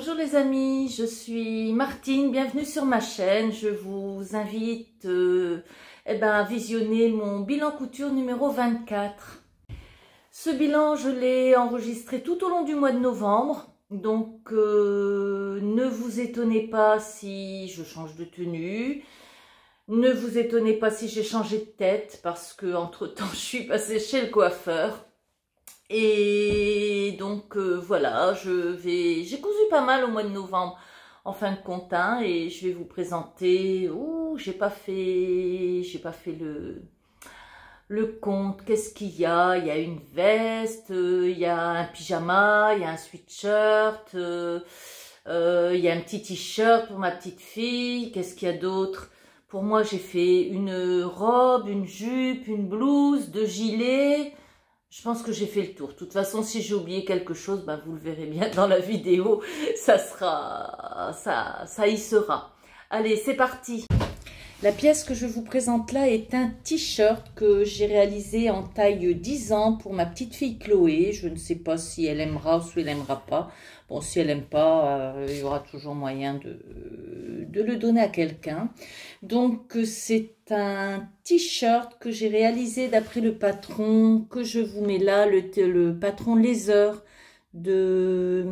Bonjour les amis, je suis Martine, bienvenue sur ma chaîne. Je vous invite à visionner mon bilan couture numéro 24. Ce bilan, je l'ai enregistré tout au long du mois de novembre. Donc ne vous étonnez pas si je change de tenue. Ne vous étonnez pas si j'ai changé de tête parce que entre-temps je suis passée chez le coiffeur. Et donc voilà, j'ai cousu pas mal au mois de novembre en fin de compte, hein, et je vais vous présenter. Oh, j'ai pas fait le compte. Qu'est-ce qu'il y a? Il y a une veste, il y a un pyjama, il y a un sweatshirt, il y a un petit t-shirt pour ma petite fille. Qu'est-ce qu'il y a d'autre? Pour moi, j'ai fait une robe, une jupe, une blouse, 2 gilets. Je pense que j'ai fait le tour. De toute façon, si j'ai oublié quelque chose, ben vous le verrez bien dans la vidéo. Ça y sera. Allez, c'est parti. La pièce que je vous présente là est un t-shirt que j'ai réalisé en taille 10 ans pour ma petite fille Chloé. Je ne sais pas si elle aimera ou si elle n'aimera pas. Bon, si elle n'aime pas, il y aura toujours moyen de le donner à quelqu'un. Donc, c'est un t-shirt que j'ai réalisé d'après le patron que je vous mets là, le patron Laser de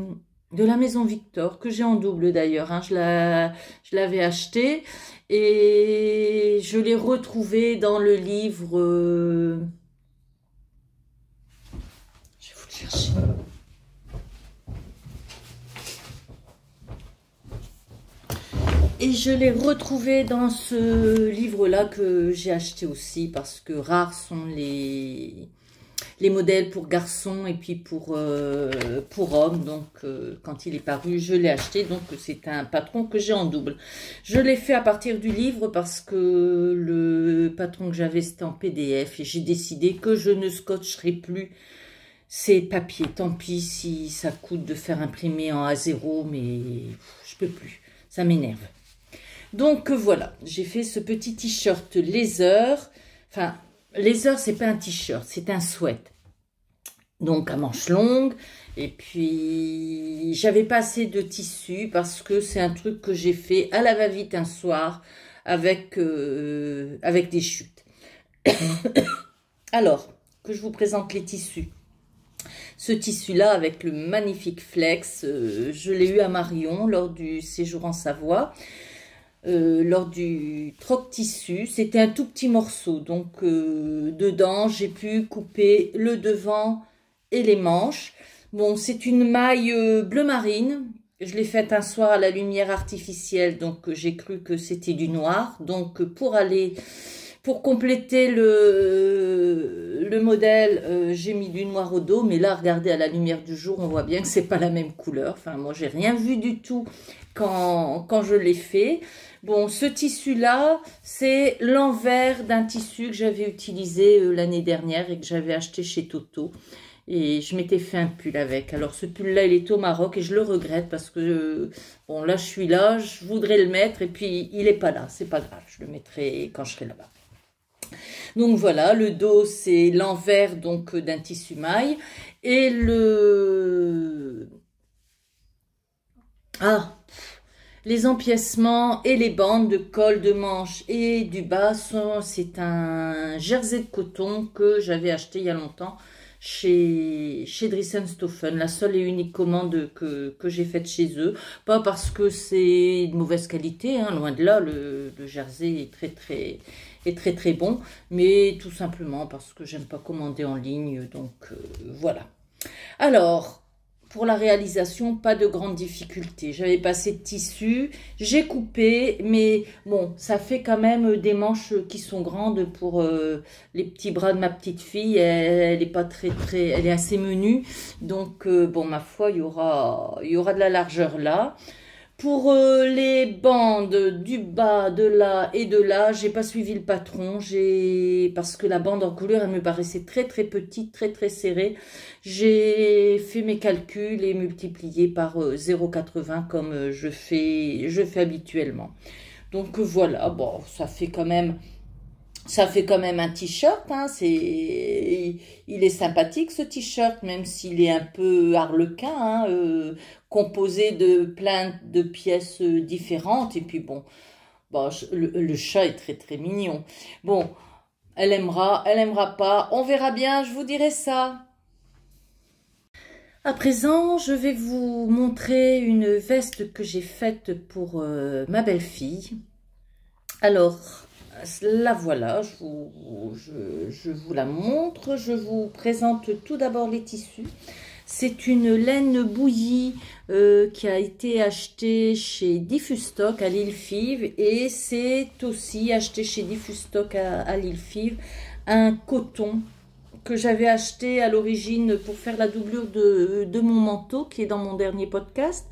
la Maison Victor, que j'ai en double d'ailleurs, hein. Je l'avais acheté et je l'ai retrouvé dans le livre. Je vais vous le chercher. Et je l'ai retrouvé dans ce livre-là que j'ai acheté aussi parce que rares sont les modèles pour garçons et puis pour hommes. Donc, quand il est paru, je l'ai acheté. Donc, c'est un patron que j'ai en double. Je l'ai fait à partir du livre parce que le patron que j'avais, c'était en PDF. Et j'ai décidé que je ne scotcherai plus ces papiers. Tant pis si ça coûte de faire imprimer en A0, mais je peux plus. Ça m'énerve. Donc voilà, j'ai fait ce petit t-shirt Laser. Enfin, Laser, c'est pas un t-shirt, c'est un sweat. Donc à manches longues. Et puis, j'avais pas assez de tissu parce que c'est un truc que j'ai fait à la va-vite un soir avec des chutes. Alors, que je vous présente les tissus. Ce tissu-là, avec le magnifique flex, je l'ai eu à Marion lors du séjour en Savoie. Lors du troc-tissu, c'était un tout petit morceau, donc dedans j'ai pu couper le devant et les manches. Bon, c'est une maille bleu marine, je l'ai faite un soir à la lumière artificielle, donc j'ai cru que c'était du noir. Donc pour compléter le modèle, j'ai mis du noir au dos, mais là, regardez, à la lumière du jour, on voit bien que c'est pas la même couleur. Enfin, moi, j'ai rien vu du tout quand je l'ai fait. Bon, ce tissu-là, c'est l'envers d'un tissu que j'avais utilisé l'année dernière et que j'avais acheté chez Toto. Et je m'étais fait un pull avec. Alors, ce pull-là, il est au Maroc et je le regrette parce que, bon, là, je suis là, je voudrais le mettre et puis il n'est pas là. C'est pas grave, je le mettrai quand je serai là-bas. Donc voilà, le dos c'est l'envers donc d'un tissu maille et les empiècements et les bandes de col, de manche et du bas c'est un jersey de coton que j'avais acheté il y a longtemps chez Dresden-Stoffen, la seule et unique commande que j'ai faite chez eux. Pas parce que c'est de mauvaise qualité, hein, loin de là, le jersey est très bon, mais tout simplement parce que j'aime pas commander en ligne, donc voilà. Alors, pour la réalisation, pas de grande difficulté. J'avais pas assez de tissu, j'ai coupé, mais bon, ça fait quand même des manches qui sont grandes pour les petits bras de ma petite fille. Elle est pas elle est assez menue, donc bon, ma foi, il y aura de la largeur là. Pour les bandes du bas, de là et de là, j'ai pas suivi le patron, parce que la bande en couleur, elle me paraissait très petite, très serrée. J'ai fait mes calculs et multiplié par 0,80 comme je fais habituellement. Donc voilà, bon, ça fait quand même Ça fait quand même un t-shirt, hein, il est sympathique ce t-shirt, même s'il est un peu harlequin, hein, composé de plein de pièces différentes. Et puis bon, le chat est très très mignon. Bon, elle aimera pas, on verra bien, je vous dirai ça. À présent, je vais vous montrer une veste que j'ai faite pour ma belle-fille. Alors, la voilà, je vous la montre. Je vous présente tout d'abord les tissus. C'est une laine bouillie qui a été achetée chez Diffustock à Lille-Fives. Et c'est aussi acheté chez Diffustock à Lille-Fives un coton que j'avais acheté à l'origine pour faire la doublure de mon manteau qui est dans mon dernier podcast,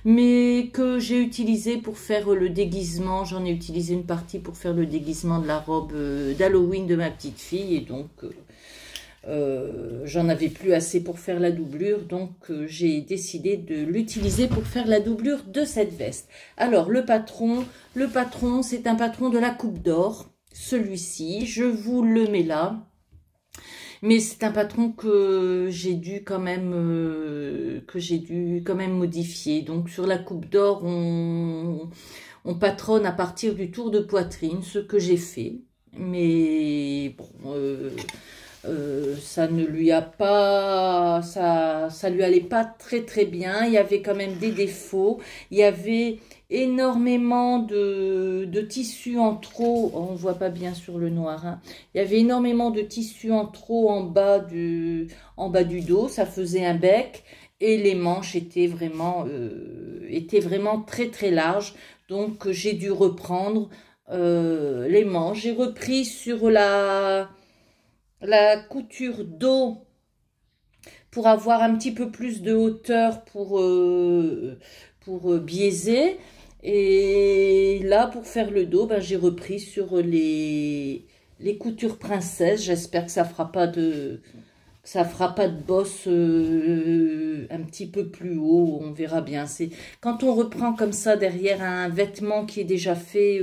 mais que j'ai utilisé pour faire le déguisement. J'en ai utilisé une partie pour faire le déguisement de la robe d'Halloween de ma petite fille, et donc j'en avais plus assez pour faire la doublure, donc j'ai décidé de l'utiliser pour faire la doublure de cette veste. Alors le patron c'est un patron de la Coupe d'Or, celui-ci, je vous le mets là. Mais c'est un patron que j'ai dû quand même modifier. Donc sur la Coupe d'Or, on patronne à partir du tour de poitrine, ce que j'ai fait. Mais bon, ça ne lui a pas, ça lui allait pas très très bien. Il y avait quand même des défauts. Il y avait énormément de tissu en trop. On voit pas bien sur le noir, hein. Il y avait énormément de tissu en trop en bas du dos. Ça faisait un bec et les manches étaient vraiment très très larges. Donc j'ai dû reprendre les manches. J'ai repris sur la couture dos pour avoir un petit peu plus de hauteur pour biaiser. Et là, pour faire le dos, ben, j'ai repris sur les coutures princesse. J'espère que ça fera pas de bosse un petit peu plus haut. On verra bien. C'est quand on reprend comme ça derrière un vêtement qui est déjà fait,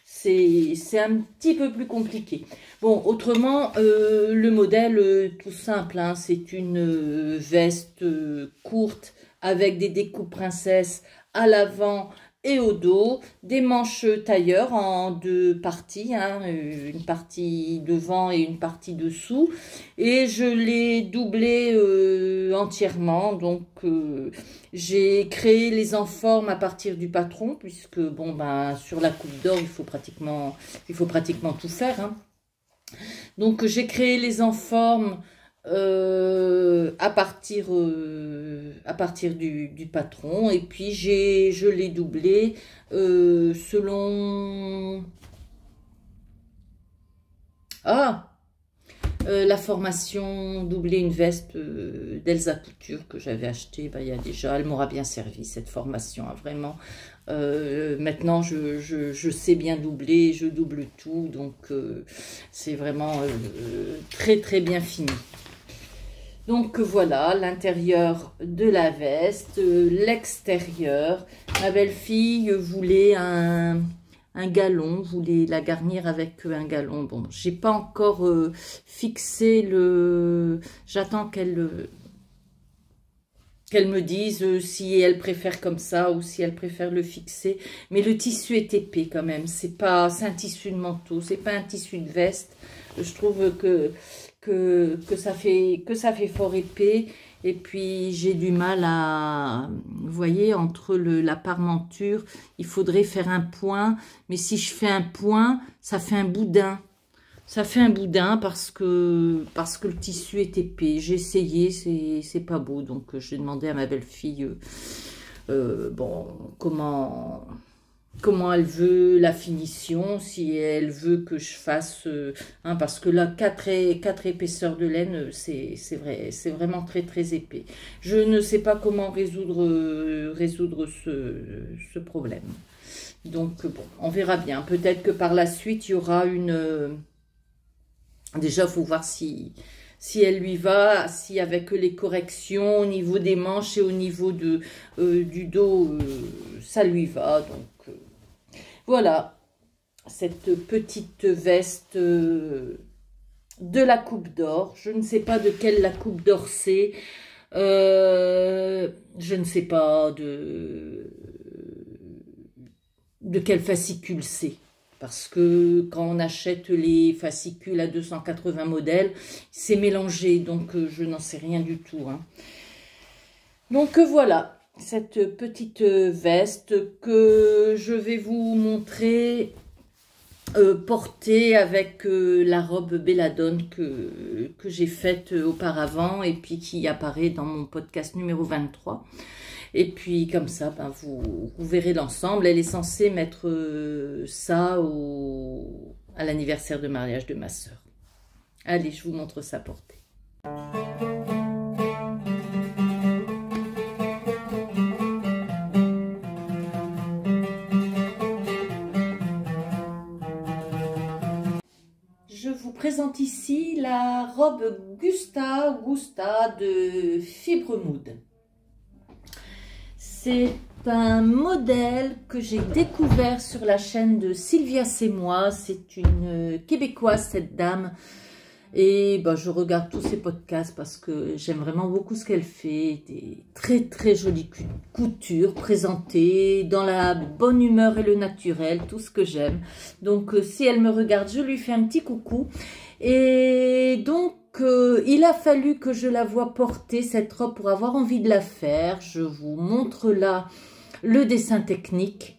c'est un petit peu plus compliqué. Bon, autrement, le modèle, tout simple, hein, c'est une veste courte avec des découpes princesse à l'avant et au dos, des manches tailleur en deux parties, hein, une partie devant et une partie dessous, et je l'ai doublé entièrement. Donc j'ai créé les enformes à partir du patron, puisque bon ben sur la Coupe d'Or il faut pratiquement tout faire, hein. Donc j'ai créé les enformes à partir du patron, et puis je l'ai doublé selon la formation doubler une veste d'Elsa Couture que j'avais achetée il y a déjà. Elle m'aura bien servi cette formation, hein, vraiment. Maintenant je sais bien doubler, je double tout, donc c'est vraiment très très bien fini. Donc voilà l'intérieur de la veste, l'extérieur. Ma belle-fille voulait un galon, voulait la garnir avec un galon. Bon, j'ai pas encore fixé le... J'attends qu'elle me dise si elle préfère comme ça ou si elle préfère le fixer. Mais le tissu est épais quand même. C'est un tissu de manteau, c'est pas un tissu de veste. Je trouve que ça fait fort épais. Et puis j'ai du mal à, vous voyez, entre la parmenture, il faudrait faire un point. Mais si je fais un point, ça fait un boudin. Ça fait un boudin parce que le tissu est épais. J'ai essayé, c'est pas beau. Donc j'ai demandé à ma belle-fille bon, comment elle veut la finition, si elle veut que je fasse, hein, parce que là, 4 épaisseurs de laine, c'est vrai, c'est vraiment très très épais. Je ne sais pas comment résoudre ce problème. Donc bon, on verra bien. Peut-être que par la suite, il y aura une... Déjà, il faut voir si elle lui va, si avec les corrections au niveau des manches et au niveau du dos, ça lui va. Donc voilà. cette petite veste de la Coupe d'Or. Je ne sais pas de quelle la Coupe d'Or c'est. Je ne sais pas de quel fascicule c'est. Parce que quand on achète les fascicules à 280 modèles, c'est mélangé. Donc, je n'en sais rien du tout. Hein. Donc, voilà. Cette petite veste que je vais vous montrer portée avec la robe Belladone que j'ai faite auparavant et puis qui apparaît dans mon podcast numéro 23. Et puis comme ça, ben, vous verrez l'ensemble. Elle est censée mettre ça à l'anniversaire de mariage de ma sœur. Allez, je vous montre ça portée. Je vous présente ici la robe Gusta de Fibre Mood. C'est un modèle que j'ai découvert sur la chaîne de Sylvia C'est Moi. C'est une Québécoise, cette dame. Et ben, je regarde tous ses podcasts parce que j'aime vraiment beaucoup ce qu'elle fait. Des très jolies coutures présentées dans la bonne humeur et le naturel, tout ce que j'aime. Donc si elle me regarde, je lui fais un petit coucou. Et donc il a fallu que je la voie porter cette robe pour avoir envie de la faire. Je vous montre là le dessin technique.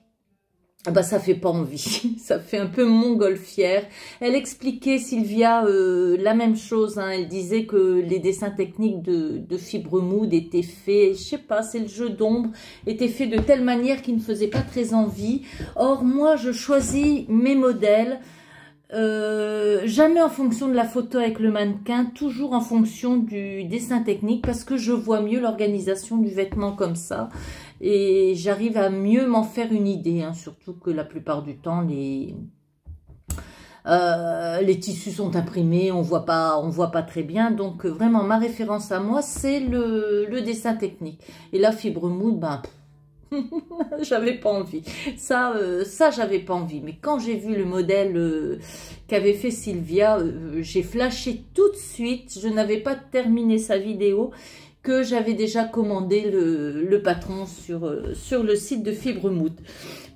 Ah bah ça fait pas envie, ça fait un peu montgolfière. Elle expliquait, Sylvia, la même chose. Hein. Elle disait que les dessins techniques de Fibre Mood étaient faits, je sais pas, c'est le jeu d'ombre, étaient faits de telle manière qu'ils ne faisaient pas très envie. Or moi, je choisis mes modèles. Jamais en fonction de la photo avec le mannequin, toujours en fonction du dessin technique parce que je vois mieux l'organisation du vêtement comme ça et j'arrive à mieux m'en faire une idée, hein, surtout que la plupart du temps les tissus sont imprimés, on voit pas très bien, donc vraiment ma référence à moi c'est le dessin technique. Et la Fibre Mood, ben j'avais pas envie. Ça j'avais pas envie. Mais quand j'ai vu le modèle qu'avait fait Sylvia, j'ai flashé tout de suite. Je n'avais pas terminé sa vidéo que j'avais déjà commandé le patron sur le site de Fibre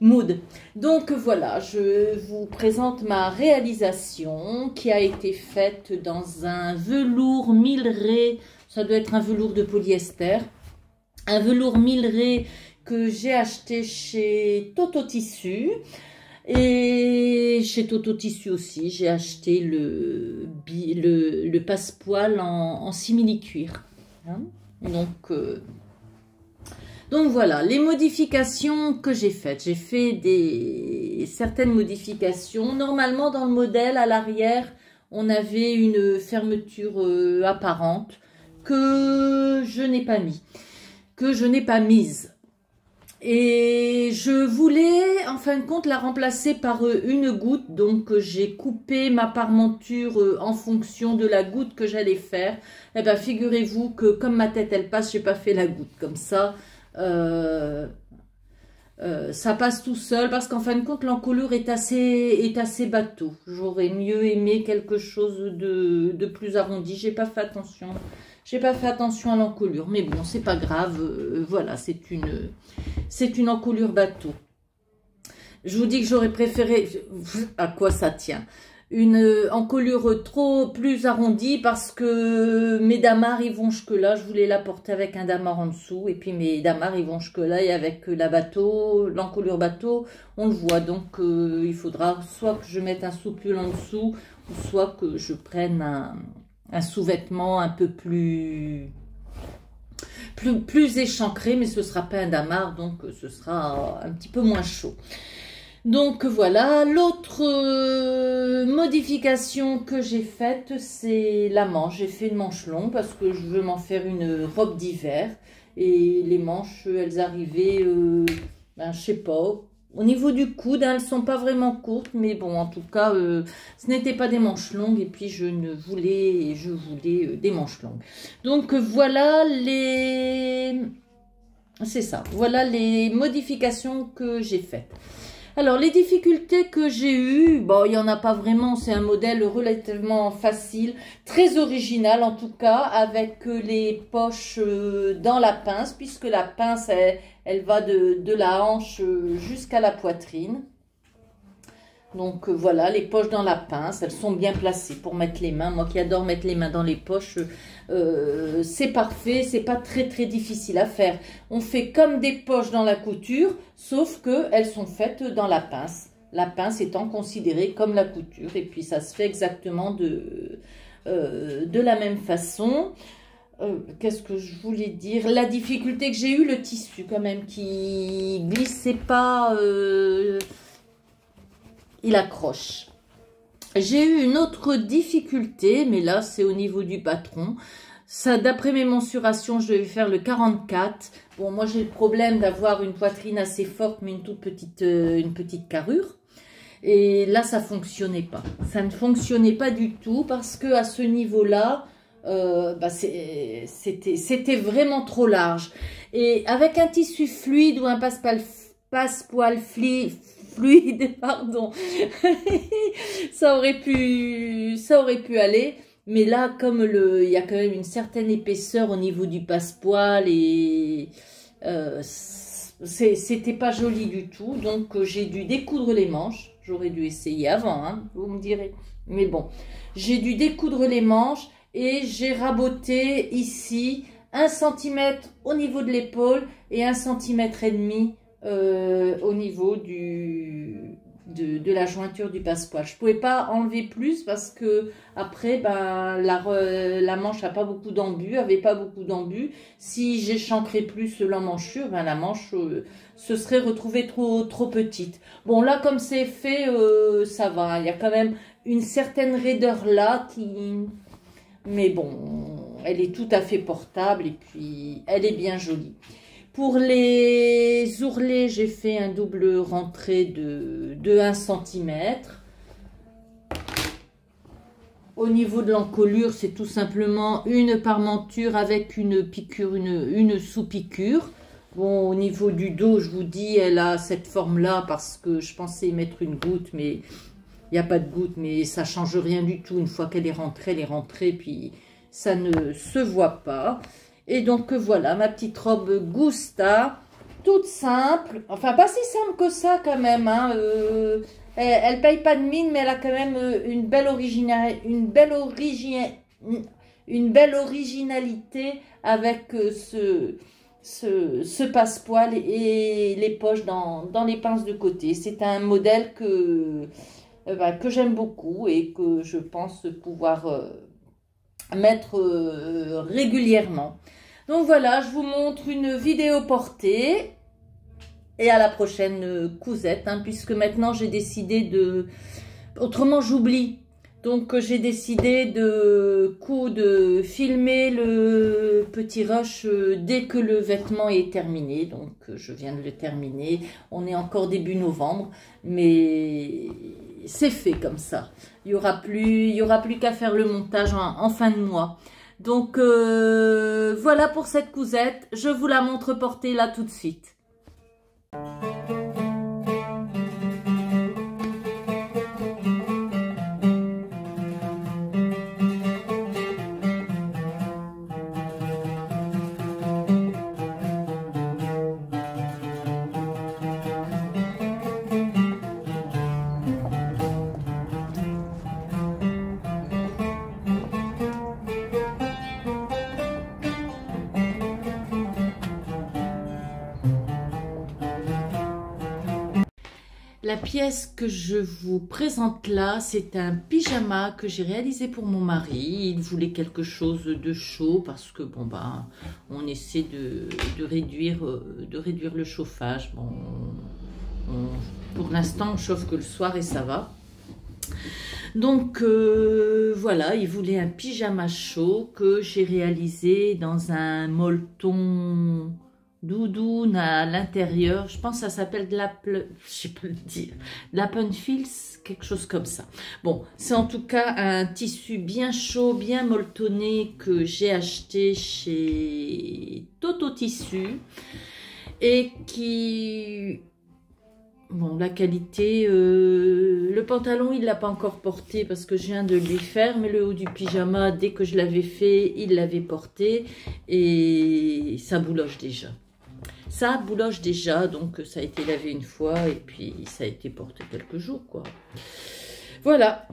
Mood. Donc voilà, je vous présente ma réalisation qui a été faite dans un velours milleray. Ça doit être un velours de polyester. Un velours milleray que j'ai acheté chez Toto Tissu. Et chez Toto Tissu aussi, j'ai acheté le passepoil en simili-cuir. Hein, donc voilà, les modifications que j'ai faites. J'ai fait certaines modifications. Normalement, dans le modèle, à l'arrière, on avait une fermeture apparente que je n'ai pas mise. Et je voulais, en fin de compte, la remplacer par une goutte. Donc, j'ai coupé ma parmenture en fonction de la goutte que j'allais faire. Eh bien, figurez-vous que comme ma tête, elle passe, j'ai pas fait la goutte. Comme ça, ça passe tout seul. Parce qu'en fin de compte, l'encolure est assez bateau. J'aurais mieux aimé quelque chose de plus arrondi. J'ai pas fait attention. J'ai pas fait attention à l'encolure, mais bon, c'est pas grave. Voilà, c'est une encolure bateau. Je vous dis que j'aurais préféré, à quoi ça tient, une encolure plus arrondie parce que mes damars ils vont jusque là. Je voulais la porter avec un damar en dessous et puis mes damars ils vont jusque là et avec l'encolure bateau, on le voit. Donc il faudra soit que je mette un sous-pull en dessous, ou soit que je prenne un sous-vêtement un peu plus échancré, mais ce sera pas un damar, donc ce sera un petit peu moins chaud. Donc voilà, l'autre modification que j'ai faite, c'est la manche. J'ai fait une manche longue parce que je veux m'en faire une robe d'hiver. Et les manches, elles arrivaient, je sais pas, au niveau du coude, hein, elles sont pas vraiment courtes, mais bon, en tout cas, ce n'étaient pas des manches longues, et puis je voulais des manches longues. Donc voilà c'est ça, voilà les modifications que j'ai faites. Alors, les difficultés que j'ai eues, bon, il n'y en a pas vraiment, c'est un modèle relativement facile, très original en tout cas, avec les poches dans la pince, puisque la pince, elle va de la hanche jusqu'à la poitrine. Donc voilà, les poches dans la pince, elles sont bien placées pour mettre les mains. Moi qui adore mettre les mains dans les poches, c'est parfait, c'est pas très difficile à faire. On fait comme des poches dans la couture, sauf qu'elles sont faites dans la pince. La pince étant considérée comme la couture, et puis ça se fait exactement de la même façon. Qu'est-ce que je voulais dire? La difficulté que j'ai eue, le tissu quand même, qui glissait pas... il accroche. J'ai eu une autre difficulté, mais là c'est au niveau du patron. Ça, d'après mes mensurations, je vais faire le 44. Bon, moi j'ai le problème d'avoir une poitrine assez forte, mais une petite carrure. Et là, ça fonctionnait pas. Ça ne fonctionnait pas du tout parce que à ce niveau-là, c'était vraiment trop large. Et avec un tissu fluide ou un passepoil fluide, pardon, ça aurait pu aller. Mais là, comme il y a quand même une certaine épaisseur au niveau du passepoil et c'était pas joli du tout. Donc j'ai dû découdre les manches. J'aurais dû essayer avant, hein, vous me direz. Mais bon, j'ai dû découdre les manches et j'ai raboté ici 1 cm au niveau de l'épaule et 1,5 cm au niveau de la jointure du passepoil. Je pouvais pas enlever plus parce que après ben la manche a pas beaucoup d'embut, avait pas beaucoup d'embut. Si j'échancrais plus l'emmanchure, ben la manche se serait retrouvée trop petite. Bon là comme c'est fait, ça va. Il y a quand même une certaine raideur là mais bon, elle est tout à fait portable et puis elle est bien jolie. Pour les ourlets, j'ai fait un double rentré de 1 cm. Au niveau de l'encolure, c'est tout simplement une parmenture avec une piqûre, une sous-piqûre. Bon, au niveau du dos, je vous dis, elle a cette forme-là parce que je pensais y mettre une goutte, mais il n'y a pas de goutte, mais ça ne change rien du tout. Une fois qu'elle est rentrée, puis ça ne se voit pas. Et donc voilà, ma petite robe Gousta, toute simple, enfin pas si simple que ça quand même, hein. Elle paye pas de mine, mais elle a quand même une belle originalité avec ce passepoil et les poches dans les pinces de côté. C'est un modèle que j'aime beaucoup et que je pense pouvoir mettre régulièrement. Donc voilà, je vous montre une vidéo portée et à la prochaine cousette, hein, puisque maintenant j'ai décidé de... Autrement j'oublie. Donc j'ai décidé de filmer le petit rush dès que le vêtement est terminé. Donc je viens de le terminer. On est encore début novembre, mais c'est fait comme ça. Il y aura plus qu'à faire le montage en fin de mois. Donc voilà pour cette cousette. Je vous la montre portée là tout de suite. La pièce que je vous présente là, c'est un pyjama que j'ai réalisé pour mon mari. Il voulait quelque chose de chaud parce que bon bah on essaie de réduire le chauffage. Bon, pour l'instant on chauffe que le soir et ça va. Donc voilà, il voulait un pyjama chaud que j'ai réalisé dans un molleton doudoune à l'intérieur. Je pense que ça s'appelle de la... Je sais pas le dire. De la Punfils, quelque chose comme ça. Bon, c'est en tout cas un tissu bien chaud, bien molletonné que j'ai acheté chez Toto Tissu et qui Bon, la qualité, le pantalon, il l'a pas encore porté parce que je viens de lui faire, mais le haut du pyjama, dès que je l'avais fait, il l'avait porté et ça bouloche déjà. Ça bouloche déjà, donc ça a été lavé une fois et puis ça a été porté quelques jours, quoi. Voilà.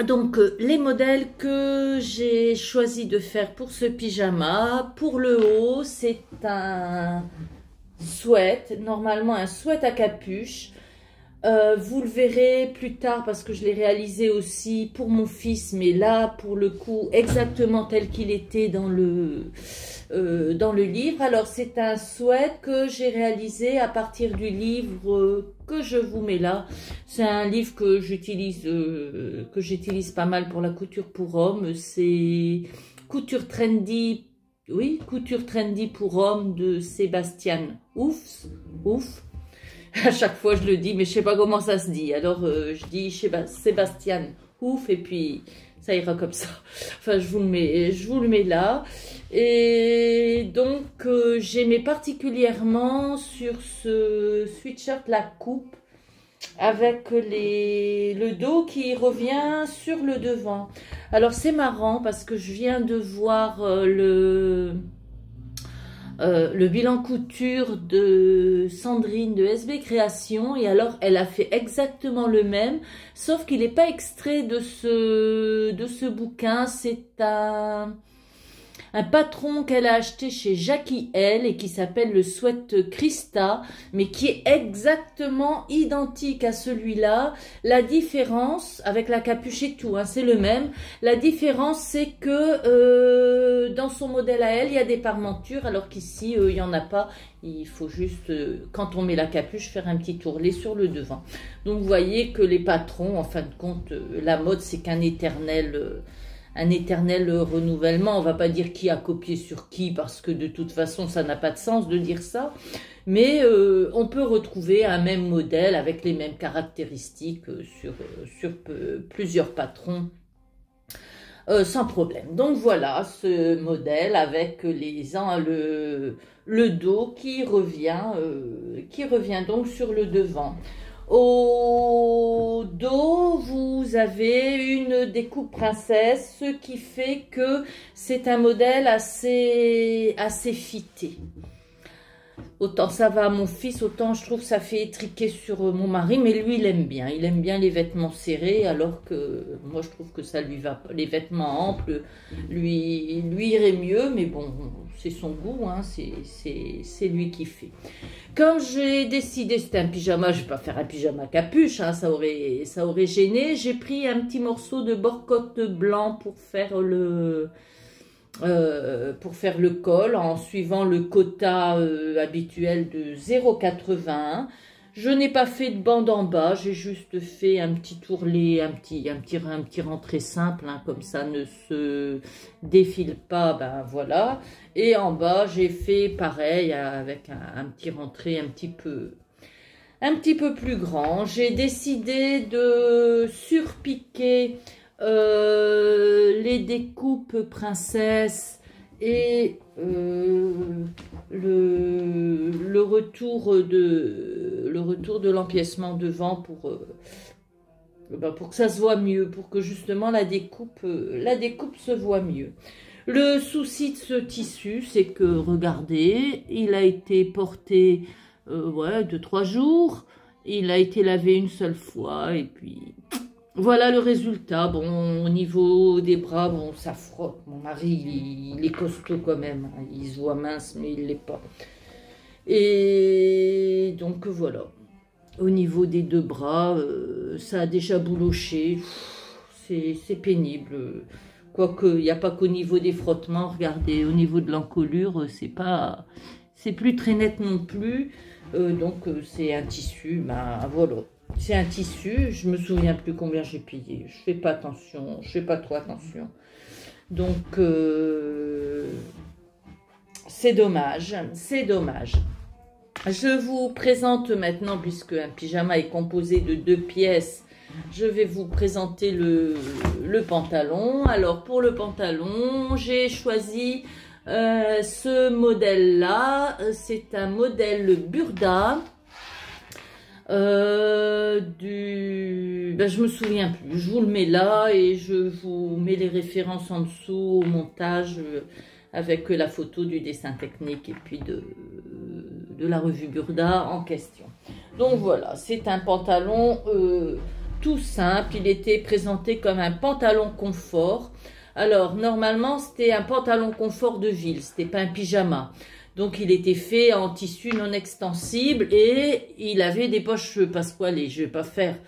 Donc, les modèles que j'ai choisi de faire pour ce pyjama, pour le haut, c'est un sweat, normalement un sweat à capuche. Vous le verrez plus tard parce que je l'ai réalisé aussi pour mon fils, mais là, pour le coup, exactement tel qu'il était dans le livre. Alors, c'est un sweat que j'ai réalisé à partir du livre que je vous mets là. C'est un livre que j'utilise pas mal pour la couture pour hommes. C'est Couture Trendy. Oui, Couture Trendy pour hommes de Sébastien Ouf. À chaque fois je le dis, mais je sais pas comment ça se dit. Alors je dis Sébastien Ouf et puis ça ira comme ça. Enfin, je vous le mets là. Et donc j'aimais particulièrement sur ce sweatshirt la coupe avec le dos qui revient sur le devant. Alors c'est marrant parce que je viens de voir le bilan couture de Sandrine de SB Création, et alors elle a fait exactement le même, sauf qu'il n'est pas extrait de ce bouquin. C'est un patron qu'elle a acheté chez Jackie L et qui s'appelle le Sweat Christa, mais qui est exactement identique à celui-là. La différence, avec la capuche et tout, hein, c'est le même. La différence, c'est que dans son modèle à elle, il y a des parmentures, alors qu'ici, il n'y en a pas. Il faut juste, quand on met la capuche, faire un petit tourlet sur le devant. Donc, vous voyez que les patrons, en fin de compte, la mode, c'est qu'un éternel renouvellement. On va pas dire qui a copié sur qui, parce que de toute façon, ça n'a pas de sens de dire ça. Mais on peut retrouver un même modèle avec les mêmes caractéristiques sur plusieurs patrons. Sans problème. Donc voilà ce modèle avec le dos qui revient donc sur le devant. Au dos, vous avez une découpe princesse, ce qui fait que c'est un modèle assez fité. Autant ça va à mon fils, autant je trouve que ça fait étriquer sur mon mari, mais lui, il aime bien. Il aime bien les vêtements serrés, alors que moi, je trouve que ça lui va pas. Les vêtements amples, lui irait mieux, mais bon, c'est son goût, hein, c'est lui qui fait. Quand j'ai décidé, c'était un pyjama, je ne vais pas faire un pyjama capuche, hein, ça aurait gêné. J'ai pris un petit morceau de borcotte blanc pour faire le col en suivant le quota habituel de 0,81. Je n'ai pas fait de bande en bas, j'ai juste fait un petit tourlet, un petit rentré simple, hein, comme ça ne se défile pas, ben voilà. Et en bas, j'ai fait pareil avec un petit rentré un petit peu plus grand. J'ai décidé de surpiquer les découpes princesse et le retour de l'empiècement devant pour que ça se voit mieux, pour que justement la découpe se voit mieux. Le souci de ce tissu, c'est que, regardez, il a été porté 2-3 jours, il a été lavé une seule fois, et puis voilà le résultat. Bon, au niveau des bras, bon, ça frotte. Mon mari, il est costaud quand même, hein. Il se voit mince, mais il ne l'est pas. Et donc, voilà. Au niveau des deux bras, ça a déjà bouloché. C'est pénible. Quoique, il n'y a pas qu'au niveau des frottements. Regardez, au niveau de l'encolure, c'est plus très net non plus. Donc, c'est un tissu, ben voilà. C'est un tissu, je me souviens plus combien j'ai payé. Je fais pas attention, je fais pas trop attention. Donc, c'est dommage, c'est dommage. Je vous présente maintenant, puisque un pyjama est composé de 2 pièces, je vais vous présenter le pantalon. Alors, pour le pantalon, j'ai choisi ce modèle-là. C'est un modèle Burda. Je me souviens plus. Je vous le mets là et je vous mets les références en dessous au montage avec la photo du dessin technique et puis de la revue Burda en question. Donc voilà, c'est un pantalon tout simple. Il était présenté comme un pantalon confort. Alors normalement c'était un pantalon confort de ville, c'était pas un pyjama. Donc il était fait en tissu non extensible et il avait des poches passepoilées. Je vais pas faire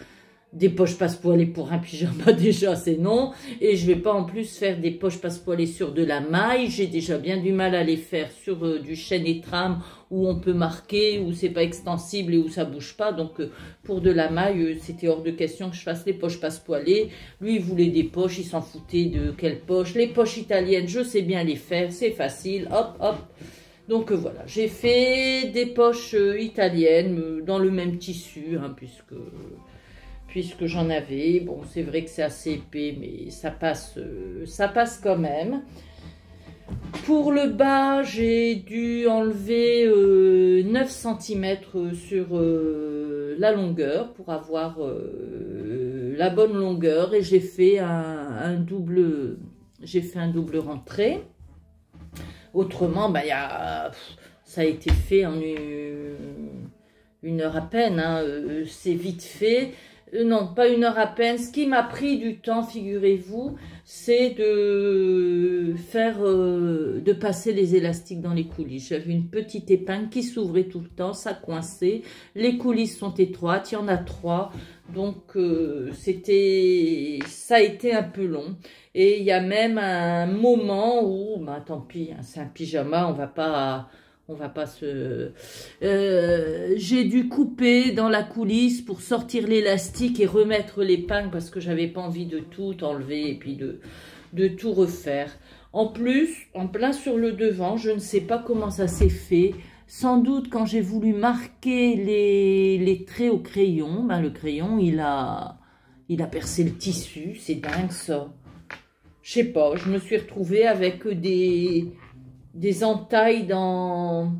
des poches passepoilées pour un pyjama, déjà c'est non. Et je vais pas en plus faire des poches passepoilées sur de la maille. J'ai déjà bien du mal à les faire sur du chêne et trame où on peut marquer, où c'est pas extensible et où ça bouge pas. Donc pour de la maille, c'était hors de question que je fasse les poches passepoilées. Lui il voulait des poches, il s'en foutait de quelles poches. Les poches italiennes, je sais bien les faire, c'est facile, hop hop. Donc voilà, j'ai fait des poches italiennes dans le même tissu, hein, puisque j'en avais. Bon, c'est vrai que c'est assez épais, mais ça passe quand même. Pour le bas, j'ai dû enlever 9 cm sur la longueur pour avoir la bonne longueur. Et j'ai fait un double rentré. Autrement, ça a été fait en une heure à peine, hein, c'est vite fait. Non, pas une heure à peine. Ce qui m'a pris du temps, figurez-vous, c'est de passer les élastiques dans les coulisses. J'avais une petite épingle qui s'ouvrait tout le temps, ça coinçait. Les coulisses sont étroites, il y en a 3. Donc, ça a été un peu long. Et il y a même un moment où, tant pis, hein, c'est un pyjama, on va pas se... j'ai dû couper dans la coulisse pour sortir l'élastique et remettre l'épingle parce que j'avais pas envie de tout enlever et puis de tout refaire. En plus, en plein sur le devant, je ne sais pas comment ça s'est fait. Sans doute quand j'ai voulu marquer les traits au crayon, le crayon il a percé le tissu, c'est dingue ça. Je sais pas, je me suis retrouvée avec des entailles dans...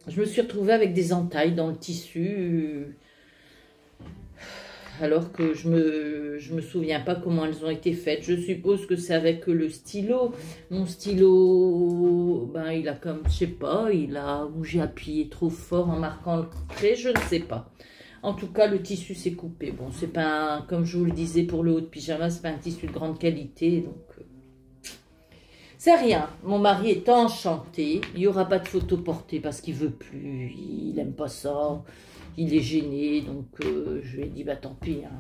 Je me suis retrouvée avec des entailles dans le tissu, alors que je me souviens pas comment elles ont été faites. Je suppose que c'est avec le stylo. Mon stylo, il a comme, je sais pas, où j'ai appuyé trop fort en marquant le trait, je ne sais pas. En tout cas, le tissu s'est coupé. Bon, c'est pas, comme je vous le disais pour le haut de pyjama, c'est pas un tissu de grande qualité, donc... C'est rien, mon mari est enchanté, il n'y aura pas de photo portée parce qu'il veut plus, il n'aime pas ça, il est gêné, donc je lui ai dit tant pis, hein,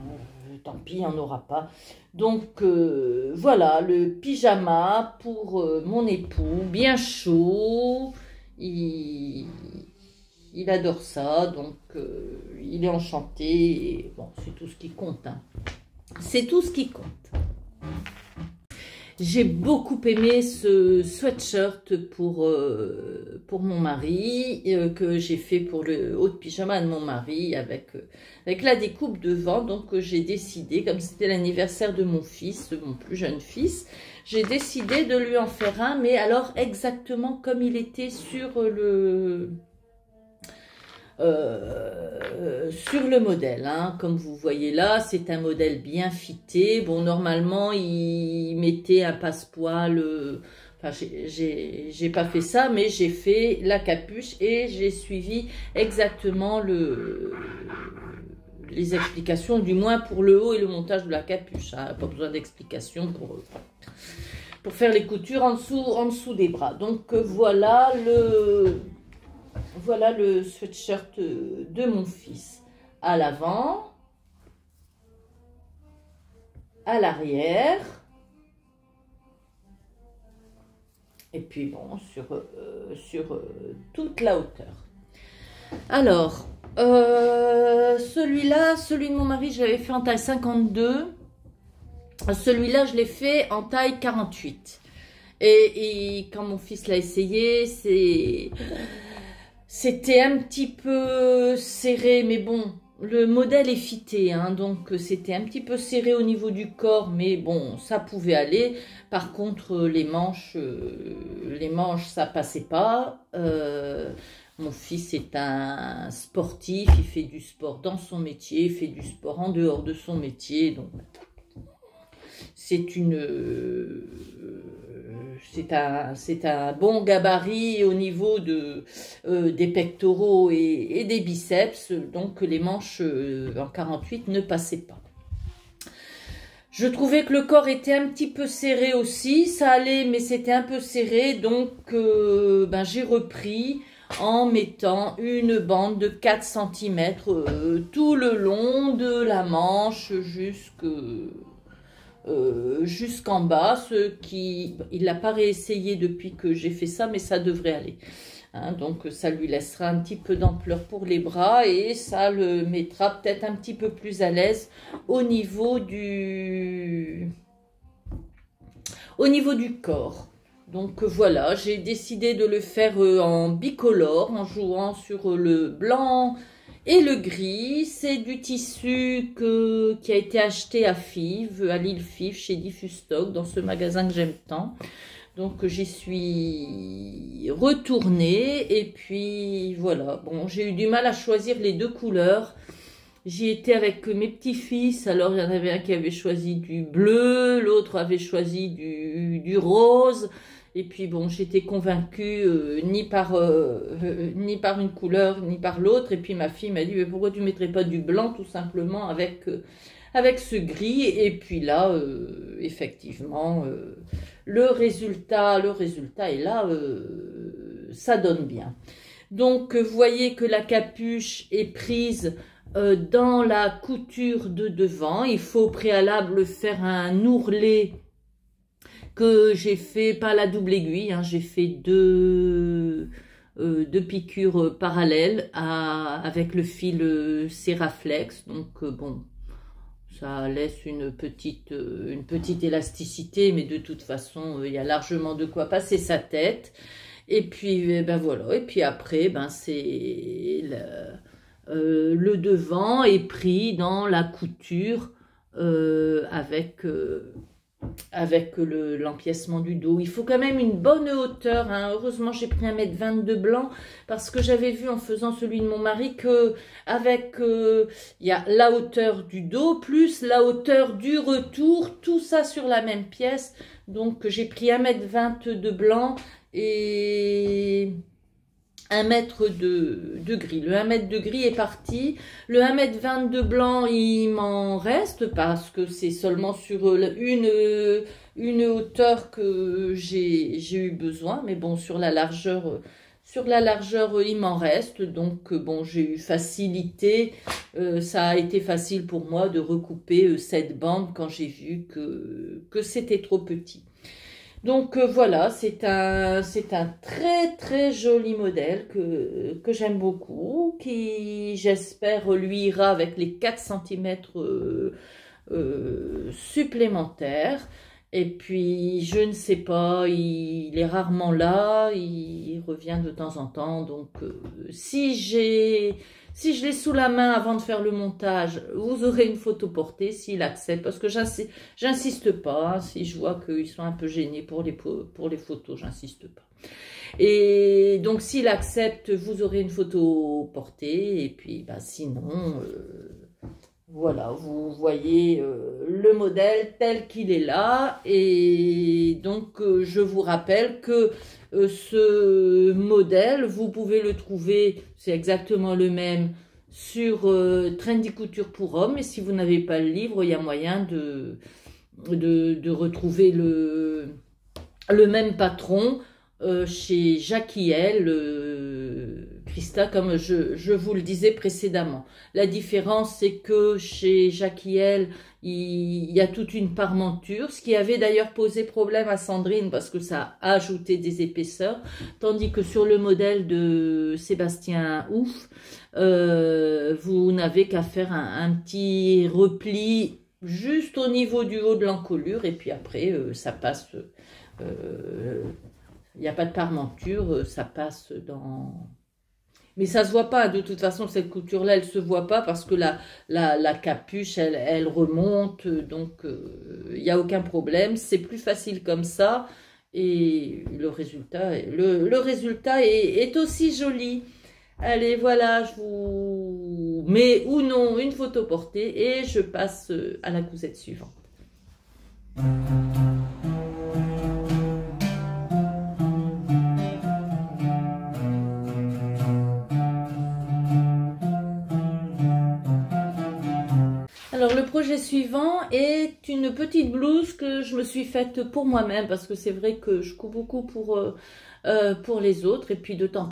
tant pis, il n'y en aura pas. Donc voilà, le pyjama pour mon époux, bien chaud, il adore ça, donc il est enchanté, et bon, c'est tout ce qui compte, hein. C'est tout ce qui compte. J'ai beaucoup aimé ce sweatshirt pour mon mari, que j'ai fait pour le haut de pyjama de mon mari avec la découpe devant. Donc j'ai décidé, comme c'était l'anniversaire de mon fils, de mon plus jeune fils, j'ai décidé de lui en faire un, mais alors exactement comme il était sur le modèle, hein. Comme vous voyez là, c'est un modèle bien fité. Bon, normalement, il mettait un passepoil. Enfin, j'ai pas fait ça, mais j'ai fait la capuche et j'ai suivi exactement les explications, du moins pour le haut et le montage de la capuche, hein. Pas besoin d'explications pour faire les coutures en dessous des bras. Donc voilà le sweatshirt de mon fils. À l'avant, à l'arrière, et puis bon, sur toute la hauteur. Alors, celui-là, celui de mon mari, je l'avais fait en taille 52. Celui-là, je l'ai fait en taille 48. Et quand mon fils l'a essayé, c'était un petit peu serré, mais bon, le modèle est fité, hein, donc c'était un petit peu serré au niveau du corps, mais bon, ça pouvait aller. Par contre, les manches, ça passait pas. Mon fils est un sportif, il fait du sport dans son métier, il fait du sport en dehors de son métier, donc c'est un bon gabarit au niveau des pectoraux et des biceps, donc les manches en 48 ne passaient pas. Je trouvais que le corps était un petit peu serré aussi, ça allait mais c'était un peu serré, donc j'ai repris en mettant une bande de 4 cm tout le long de la manche jusqu'en bas. Il l'a pas réessayé depuis que j'ai fait ça, mais ça devrait aller. Hein, donc ça lui laissera un petit peu d'ampleur pour les bras et ça le mettra peut-être un petit peu plus à l'aise au niveau du corps. Donc voilà, j'ai décidé de le faire en bicolore, en jouant sur le blanc et le gris. C'est du tissu qui a été acheté à Fives, à l'île Fives, chez Diffustock, dans ce magasin que j'aime tant. Donc j'y suis retournée et puis voilà. Bon, j'ai eu du mal à choisir les deux couleurs. J'y étais avec mes petits-fils, alors il y en avait un qui avait choisi du bleu, l'autre avait choisi du rose. Et puis bon, j'étais convaincue ni par une couleur, ni par l'autre. Et puis ma fille m'a dit, mais pourquoi tu ne mettrais pas du blanc tout simplement avec ce gris? Et puis là, effectivement, le résultat est là, ça donne bien. Donc, vous voyez que la capuche est prise dans la couture de devant. Il faut au préalable faire un ourlet que j'ai fait, pas la double aiguille, hein, j'ai fait deux piqûres parallèles avec le fil Serraflex. Donc, bon, ça laisse une petite élasticité, mais de toute façon, il y a largement de quoi passer sa tête. Et puis, voilà. Et puis après, c'est le devant est pris dans la couture avec l'empiècement du dos. Il faut quand même une bonne hauteur, hein. Heureusement, j'ai pris 1,20 m de blanc parce que j'avais vu en faisant celui de mon mari que il y a la hauteur du dos plus la hauteur du retour, tout ça sur la même pièce. Donc, j'ai pris 1,20 m de blanc et 1 mètre de gris. Le 1 mètre de gris est parti. Le 1,20 m de blanc, il m'en reste parce que c'est seulement sur une hauteur que j'ai eu besoin. Mais bon, sur la largeur, il m'en reste. Donc, bon, j'ai eu facilité. Ça a été facile pour moi de recouper cette bande quand j'ai vu que c'était trop petit. Donc voilà, c'est un très très joli modèle que j'aime beaucoup, qui j'espère lui ira avec les 4 cm supplémentaires. Et puis je ne sais pas, il est rarement là, il revient de temps en temps. Donc si je l'ai sous la main avant de faire le montage, vous aurez une photo portée s'il accepte. Parce que j'insiste pas. Hein, si je vois qu'ils sont un peu gênés pour les photos, j'insiste pas. Et donc s'il accepte, vous aurez une photo portée. Et puis sinon, voilà, vous voyez le modèle tel qu'il est là. Et donc je vous rappelle que ce modèle, vous pouvez le trouver, c'est exactement le même, sur Trendy Couture pour hommes. Et si vous n'avez pas le livre, il y a moyen de retrouver le même patron chez Jackie L, Christa, comme je vous le disais précédemment. La différence, c'est que chez Jackie L, il y a toute une parmenture, ce qui avait d'ailleurs posé problème à Sandrine parce que ça a ajouté des épaisseurs, tandis que sur le modèle de Sébastien Ouf, vous n'avez qu'à faire un petit repli juste au niveau du haut de l'encolure et puis après ça passe, il n'y a pas de parmenture, ça passe dans... Mais ça se voit pas, de toute façon, cette couture-là, elle se voit pas parce que la capuche, elle remonte, donc il n'y a aucun problème. C'est plus facile comme ça et le résultat est aussi joli. Allez, voilà, je vous mets ou non une photo portée et je passe à la cousette suivante. Alors le projet suivant est une petite blouse que je me suis faite pour moi-même parce que c'est vrai que je couds beaucoup pour les autres et puis de temps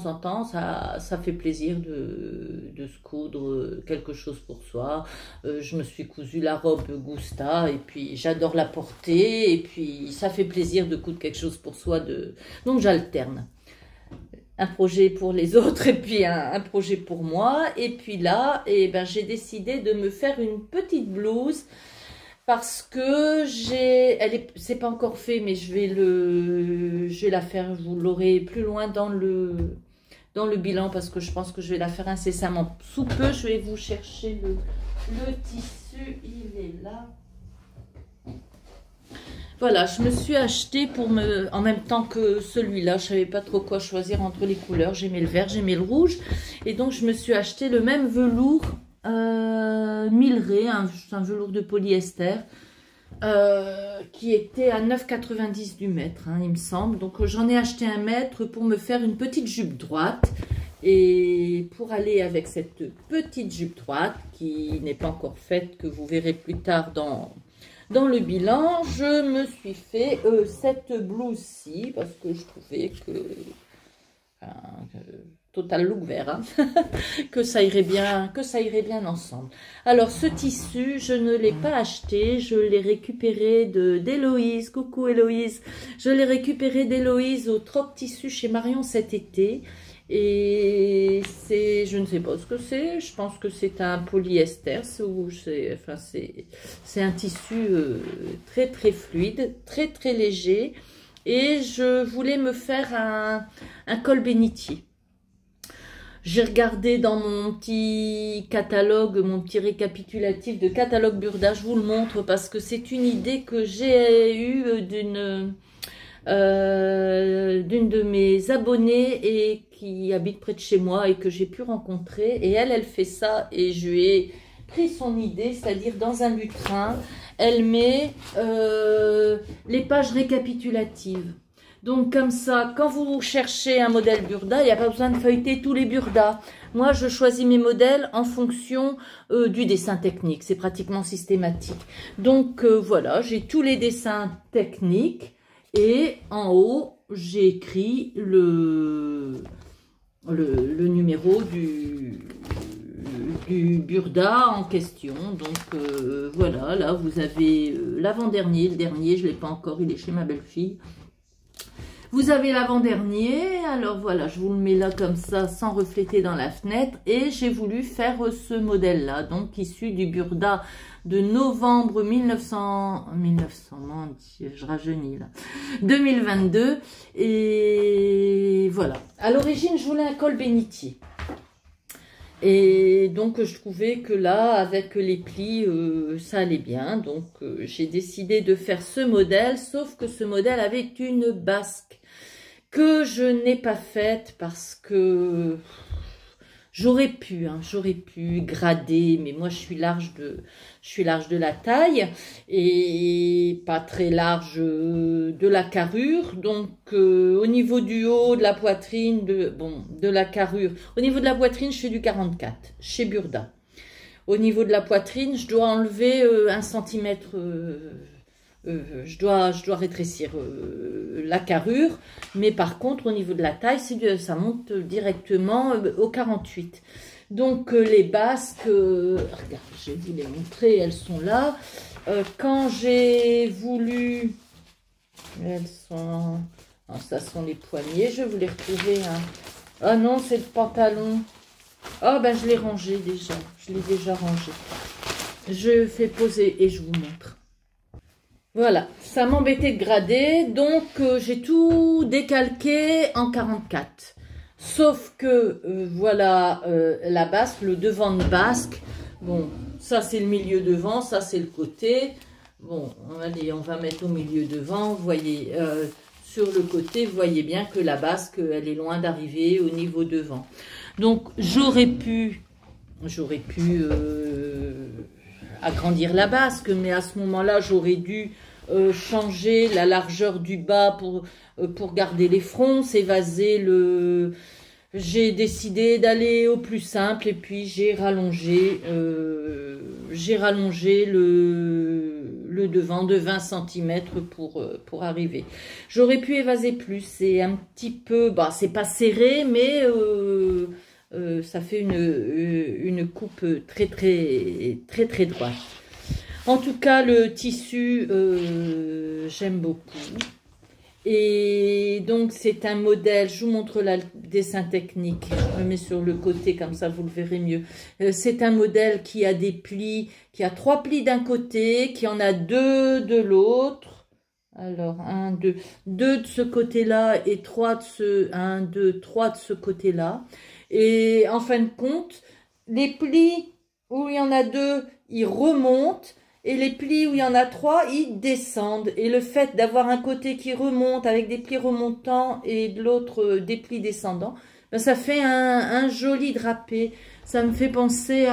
en temps ça fait plaisir de se coudre quelque chose pour soi. Je me suis cousu la robe Gusta et puis j'adore la porter et puis ça fait plaisir de coudre quelque chose pour soi. Donc j'alterne. Un projet pour les autres et puis un projet pour moi. Et puis là, j'ai décidé de me faire une petite blouse parce que c'est pas encore fait, mais je vais la faire. Vous l'aurez plus loin dans le bilan parce que je pense que je vais la faire incessamment sous peu. Je vais vous chercher le tissu, il est là. Voilà, je me suis acheté en même temps que celui-là, je savais pas trop quoi choisir entre les couleurs. J'aimais le vert, j'aimais le rouge. Et donc, je me suis acheté le même velours Milleray, un velours de polyester, qui était à 9,90 du mètre, hein, il me semble. Donc, j'en ai acheté un mètre pour me faire une petite jupe droite. Et pour aller avec cette petite jupe droite, qui n'est pas encore faite, que vous verrez plus tard dans le bilan, je me suis fait cette blouse-ci parce que je trouvais que total look vert, hein, que ça irait bien ensemble. Alors ce tissu, je ne l'ai pas acheté, je l'ai récupéré d'Héloïse. Coucou Héloïse, je l'ai récupéré d'Héloïse au Troc Tissu chez Marion cet été. Et je ne sais pas ce que c'est, je pense que c'est un polyester, c'est un tissu très très fluide, très très léger. Et je voulais me faire un col bénitier. J'ai regardé dans mon petit catalogue, mon petit récapitulatif de catalogue Burda, je vous le montre parce que c'est une idée que j'ai eue d'une de mes abonnées et qui habite près de chez moi et que j'ai pu rencontrer. Et elle fait ça et je lui ai pris son idée, c'est-à-dire dans un lutrin, elle met les pages récapitulatives. Donc comme ça, quand vous cherchez un modèle Burda, il n'y a pas besoin de feuilleter tous les Burdas. Moi, je choisis mes modèles en fonction du dessin technique. C'est pratiquement systématique. Donc voilà, j'ai tous les dessins techniques. Et en haut, j'ai écrit le numéro du Burda en question. Donc voilà, là vous avez l'avant-dernier, le dernier, je ne l'ai pas encore, il est chez ma belle-fille. Vous avez l'avant-dernier, alors voilà, je vous le mets là comme ça, sans refléter dans la fenêtre. Et j'ai voulu faire ce modèle-là, donc issu du Burda de novembre 2022. Et voilà. À l'origine, je voulais un col bénitier. Et donc, je trouvais que là, avec les plis, ça allait bien. Donc, j'ai décidé de faire ce modèle, sauf que ce modèle avait une basque que je n'ai pas faite parce que j'aurais pu grader, mais moi je suis large de la taille et pas très large de la carrure. Donc au niveau du haut, de la poitrine, de la carrure, au niveau de la poitrine, je fais du 44 chez Burda. Au niveau de la poitrine, je dois enlever 1 cm. Je dois rétrécir la carrure, mais par contre au niveau de la taille, ça monte directement au 48. Donc les basques, regarde, je vais vous les montrer, elles sont là. Quand j'ai voulu, elles sont, non, ça sont les poignets, je vais vous les retrouver. Hein. Ah non, c'est le pantalon. Ah ben je l'ai rangé déjà, je l'ai déjà rangé. Je fais poser et je vous montre. Voilà, ça m'embêtait de grader, donc j'ai tout décalqué en 44. Sauf que, voilà, la basque, le devant de basque, bon, ça c'est le milieu devant, ça c'est le côté. Bon, allez, on va mettre au milieu devant, vous voyez, sur le côté, vous voyez bien que la basque, elle est loin d'arriver au niveau devant. Donc, j'aurais pu agrandir la basque, mais à ce moment-là, j'aurais dû changer la largeur du bas pour garder les fronces, évaser le... J'ai décidé d'aller au plus simple et puis j'ai rallongé le devant de 20 cm pour arriver. J'aurais pu évaser plus, c'est un petit peu, bah, c'est pas serré, mais ça fait une coupe très droite. En tout cas, le tissu, j'aime beaucoup. Et donc, c'est un modèle, je vous montre le dessin technique, je me mets sur le côté, comme ça vous le verrez mieux. C'est un modèle qui a des plis, qui a 3 plis d'un côté, qui en a 2 de l'autre. Alors, 1, 2, 2 de ce côté-là et 3 de ce, 1, 2, 3 de ce côté-là. Et en fin de compte, les plis où il y en a 2, ils remontent. Et les plis où il y en a 3, ils descendent. Et le fait d'avoir un côté qui remonte avec des plis remontants et de l'autre des plis descendants, ben ça fait un joli drapé. Ça me fait penser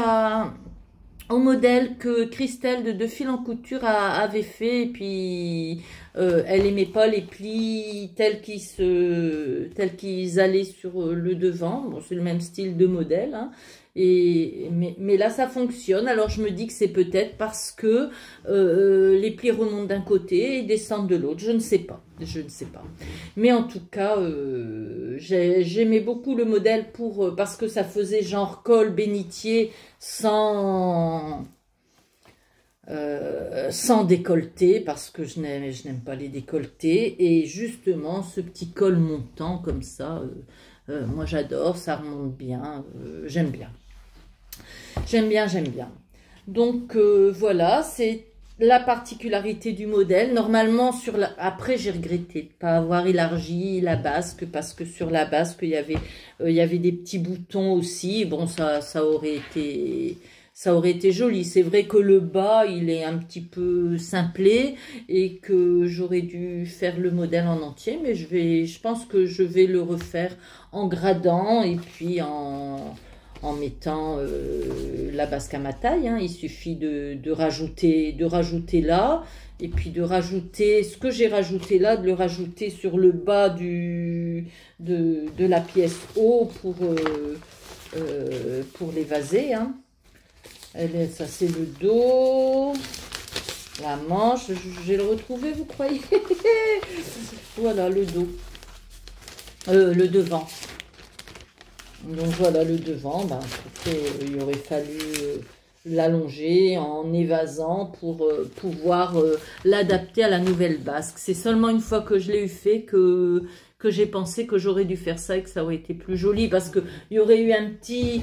au modèle que Christelle de Fil en Couture avait fait. Et puis, elle aimait pas les plis tels qu'ils allaient sur le devant. Bon, c'est le même style de modèle, hein. Mais là, ça fonctionne. Alors, je me dis que c'est peut-être parce que les plis remontent d'un côté et descendent de l'autre. Je ne sais pas. Je ne sais pas. Mais en tout cas, j'aimais beaucoup le modèle parce que ça faisait genre col bénitier sans décolleté, parce que je n'aime pas les décolletés. Et justement, ce petit col montant comme ça, moi j'adore, ça remonte bien, j'aime bien. J'aime bien, j'aime bien. Donc voilà, c'est la particularité du modèle. Normalement, après j'ai regretté de ne pas avoir élargi la basque, parce que sur la basque, il y avait des petits boutons aussi. Bon, ça aurait été joli. C'est vrai que le bas, il est un petit peu simplé et que j'aurais dû faire le modèle en entier, mais je pense que je vais le refaire en gradant et puis en mettant la basque à ma taille, hein. Il suffit de rajouter là, et puis de rajouter ce que j'ai rajouté là, de le rajouter sur le bas de la pièce haut pour l'évaser, hein. Ça c'est le dos, la manche, j'ai le retrouvé, vous croyez? Voilà le dos, le devant. Donc voilà le devant, ben, il aurait fallu l'allonger en évasant pour pouvoir l'adapter à la nouvelle basque. C'est seulement une fois que je l'ai eu fait que j'ai pensé que j'aurais dû faire ça et que ça aurait été plus joli, parce qu'il y aurait eu un petit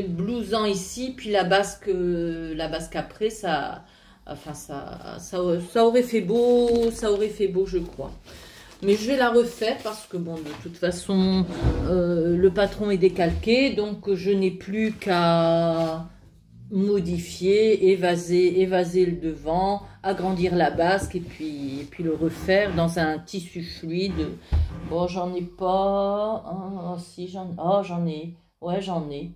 blouson ici, puis la basque après, ça aurait fait beau, je crois. Mais je vais la refaire parce que, bon, de toute façon, le patron est décalqué, donc je n'ai plus qu'à modifier, évaser le devant, agrandir la basque et puis le refaire dans un tissu fluide. Bon, j'en ai pas. Ah, si, j'en ai. Ouais, j'en ai.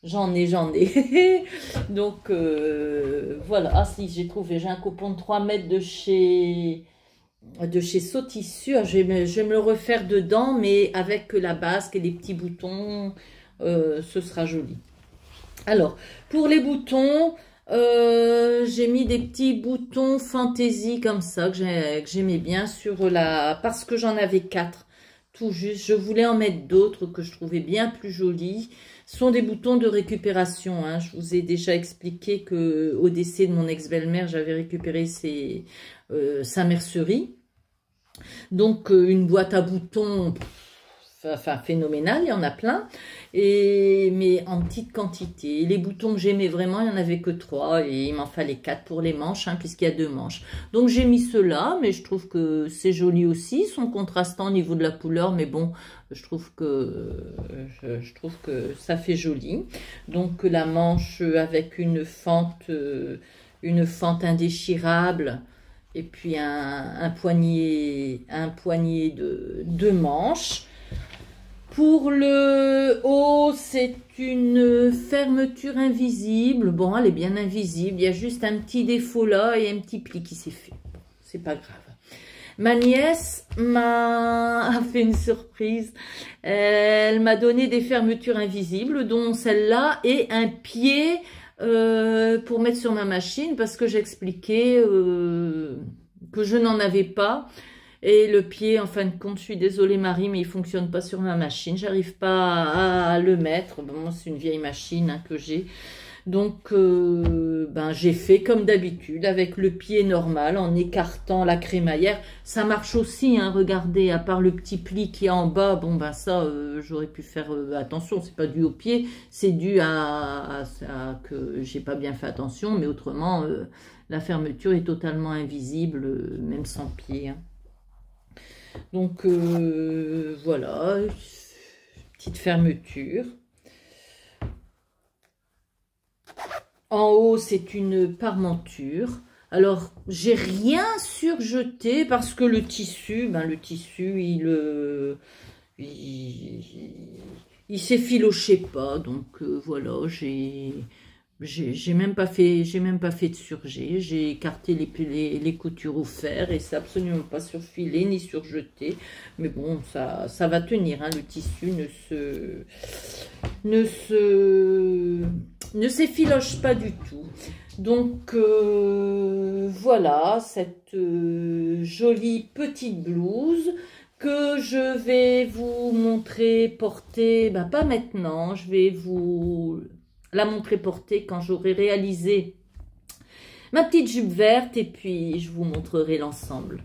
J'en ai. Donc, voilà. Ah, si, j'ai trouvé. J'ai un coupon de 3 mètres de chez Sautissu. Je vais me le refaire dedans, mais avec la basque et les petits boutons, ce sera joli. Alors, pour les boutons, j'ai mis des petits boutons fantaisie comme ça, que j'aimais bien parce que j'en avais 4, tout juste. Je voulais en mettre d'autres que je trouvais bien plus jolis. Ce sont des boutons de récupération, hein. Je vous ai déjà expliqué qu'au décès de mon ex-belle-mère, j'avais récupéré sa mercerie. Donc, une boîte à boutons, enfin, phénoménale, il y en a plein, mais en petite quantité. Et les boutons que j'aimais vraiment, il n'y en avait que 3, et il m'en fallait 4 pour les manches, hein, puisqu'il y a 2 manches. Donc, j'ai mis ceux-là, mais je trouve que c'est joli aussi. Ils sont contrastants au niveau de la couleur, mais bon, je trouve que ça fait joli. Donc, la manche avec une fente indéchirable, Et puis un poignet de manches. Pour le haut, c'est une fermeture invisible. Bon, elle est bien invisible. Il y a juste un petit défaut là et un petit pli qui s'est fait. Bon, c'est pas grave. Ma nièce m'a fait une surprise. Elle m'a donné des fermetures invisibles, dont celle-là, et un pied pour mettre sur ma machine, parce que j'expliquais que je n'en avais pas. Et le pied, en fin de compte, je suis désolée Marie, mais il fonctionne pas sur ma machine. J'arrive pas à le mettre. Bon, c'est une vieille machine hein, que j'ai. Donc, ben, j'ai fait comme d'habitude, avec le pied normal, en écartant la crémaillère. Ça marche aussi, hein, regardez, à part le petit pli qui est en bas. Bon, ben ça, j'aurais pu faire attention. C'est pas dû au pied, c'est dû à que j'ai pas bien fait attention. Mais autrement, la fermeture est totalement invisible, même sans pied. Hein. Donc, voilà, petite fermeture. En haut, c'est une parmenture. Alors, j'ai rien surjeté parce que le tissu, il s'effilochait pas. Donc, voilà, j'ai même pas fait de surjet. J'ai écarté les coutures au fer et c'est absolument pas surfilé ni surjeté. Mais bon, ça va tenir. Hein, le tissu ne s'effiloche pas du tout. Donc voilà cette jolie petite blouse que je vais vous montrer porter, ben pas maintenant, je vais vous la montrer porter quand j'aurai réalisé ma petite jupe verte et puis je vous montrerai l'ensemble.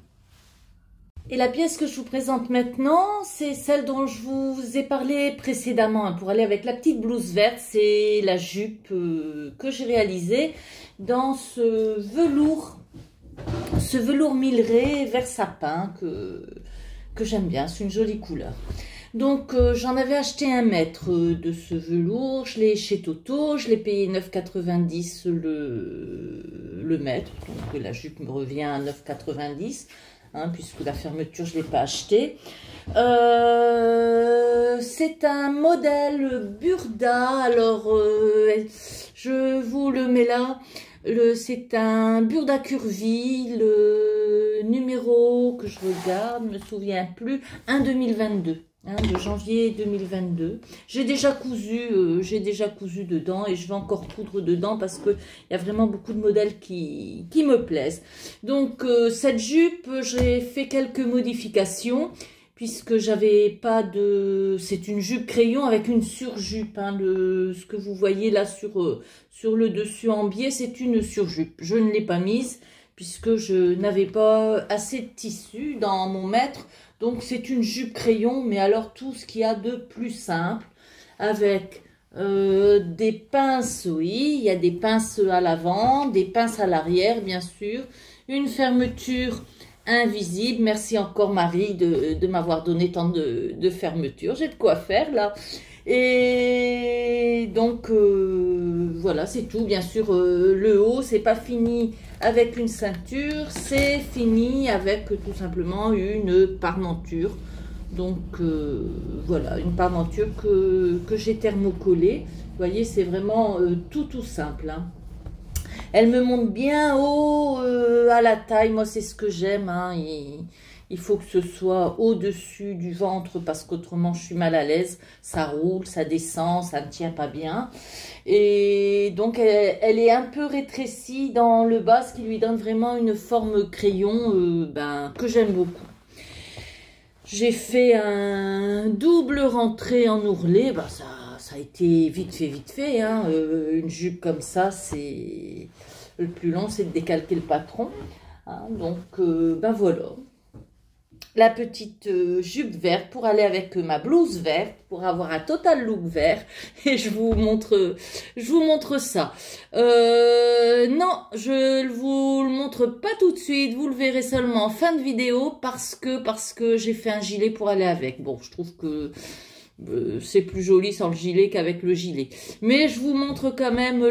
Et la pièce que je vous présente maintenant, c'est celle dont je vous ai parlé précédemment. Pour aller avec la petite blouse verte, c'est la jupe que j'ai réalisée dans ce velours milleré vert sapin que j'aime bien. C'est une jolie couleur. Donc, j'en avais acheté 1 mètre de ce velours. Je l'ai chez Toto. Je l'ai payé 9,90 le mètre. Donc, la jupe me revient à 9,90. Hein, puisque la fermeture, je ne l'ai pas achetée. C'est un modèle Burda. Alors, je vous le mets là. C'est un Burda Curvy. Le numéro que je regarde, ne me souviens plus, 1 2022. Hein, de janvier 2022. J'ai déjà cousu dedans et je vais encore coudre dedans parce que il y a vraiment beaucoup de modèles qui me plaisent. Donc cette jupe, j'ai fait quelques modifications puisque j'avais pas de... C'est une jupe crayon avec une surjupe. Hein, ce que vous voyez là sur le dessus en biais, c'est une surjupe. Je ne l'ai pas mise puisque je n'avais pas assez de tissu dans mon mètre. Donc, c'est une jupe crayon, mais alors tout ce qu'il y a de plus simple, avec des pinces, oui, il y a des pinces à l'avant, des pinces à l'arrière, bien sûr, une fermeture invisible. Merci encore Marie de m'avoir donné tant de fermetures. J'ai de quoi faire là. Et donc, voilà, c'est tout. Bien sûr, le haut, c'est pas fini avec une ceinture, c'est fini avec tout simplement une parmenture. Donc, voilà, une parmenture que j'ai thermocollée. Vous voyez, c'est vraiment tout simple. Hein. Elle me monte bien haut à la taille. Moi, c'est ce que j'aime. Hein. Il faut que ce soit au-dessus du ventre parce qu'autrement, je suis mal à l'aise. Ça roule, ça descend, ça ne tient pas bien. Et donc, elle est un peu rétrécie dans le bas, ce qui lui donne vraiment une forme crayon que j'aime beaucoup. J'ai fait un double rentré en ourlet. Ben, ça a été vite fait. Hein. Une jupe comme ça, c'est le plus long, c'est de décalquer le patron. Hein. Donc, ben voilà. La petite jupe verte pour aller avec ma blouse verte, pour avoir un total look vert. Et je vous montre ça. Non, je vous le montre pas tout de suite. Vous le verrez seulement en fin de vidéo parce que j'ai fait un gilet pour aller avec. Bon, je trouve que c'est plus joli sans le gilet qu'avec le gilet. Mais je vous montre quand même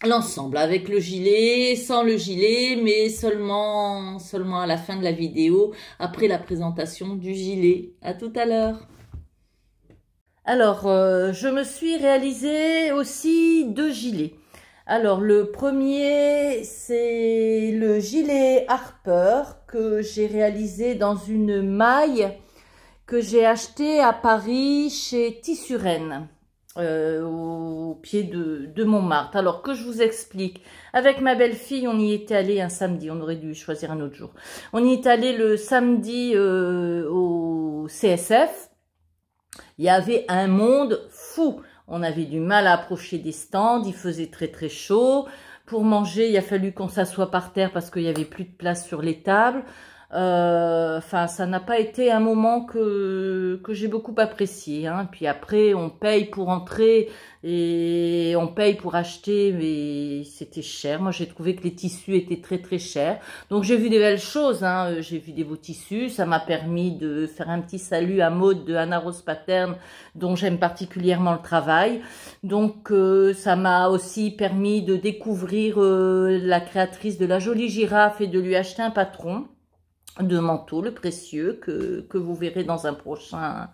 l'ensemble, avec le gilet, sans le gilet, mais seulement à la fin de la vidéo, après la présentation du gilet. À tout à l'heure. Alors, je me suis réalisé aussi 2 gilets. Alors, le premier, c'est le gilet Harper que j'ai réalisé dans une maille que j'ai acheté à Paris chez Tissuren. Au pied de Montmartre. Alors que je vous explique, avec ma belle-fille, on y était allé un samedi, on aurait dû choisir un autre jour. On y est allé le samedi au CSF, il y avait un monde fou, on avait du mal à approcher des stands, il faisait très très chaud. Pour manger, il a fallu qu'on s'assoie par terre parce qu'il n'y avait plus de place sur les tables. Enfin, ça n'a pas été un moment que j'ai beaucoup apprécié, hein. Puis après, on paye pour entrer et on paye pour acheter, mais c'était cher. Moi, j'ai trouvé que les tissus étaient très très chers. Donc, j'ai vu des belles choses, hein. J'ai vu des beaux tissus. Ça m'a permis de faire un petit salut à Maud de Anna Rose Pattern, dont j'aime particulièrement le travail. Donc, ça m'a aussi permis de découvrir la créatrice de La Jolie Girafe et de lui acheter un patron de manteau, le précieux, que vous verrez dans un prochain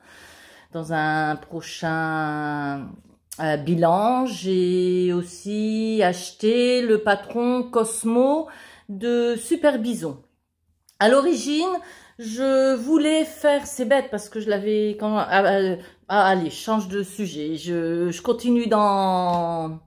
bilan. J'ai aussi acheté le patron Cosmo de Super Bison. À l'origine, je voulais faire, c'est bête parce que je l'avais quand allez, change de sujet. Je continue dans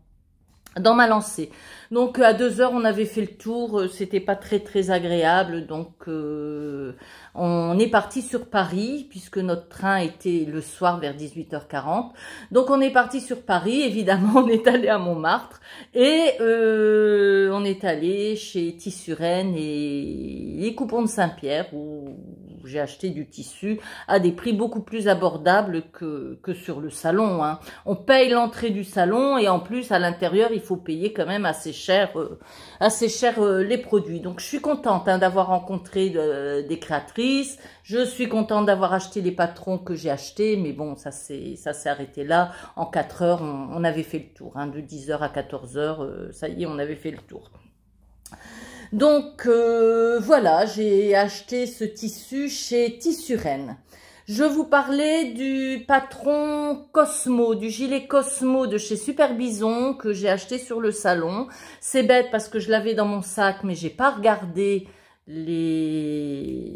ma lancée. Donc à 2 heures, on avait fait le tour, c'était pas très très agréable, donc on est parti sur Paris, puisque notre train était le soir vers 18h40. Donc on est parti sur Paris, évidemment on est allé à Montmartre, et on est allé chez Tissuren et les Coupons de Saint-Pierre, où j'ai acheté du tissu à des prix beaucoup plus abordables que sur le salon, hein. On paye l'entrée du salon, et en plus à l'intérieur, il faut payer quand même assez cher les produits. Donc je suis contente, hein, d'avoir rencontré des créatrices. Je suis contente d'avoir acheté les patrons que j'ai achetés, mais bon, ça s'est arrêté là. En 4 heures, on avait fait le tour, hein, de 10h à 14h, ça y est, on avait fait le tour. Donc voilà, j'ai acheté ce tissu chez Tissuren. Je vous parlais du patron Cosmo, du gilet Cosmo de chez Super Bison que j'ai acheté sur le salon. C'est bête parce que je l'avais dans mon sac, mais j'ai pas regardé les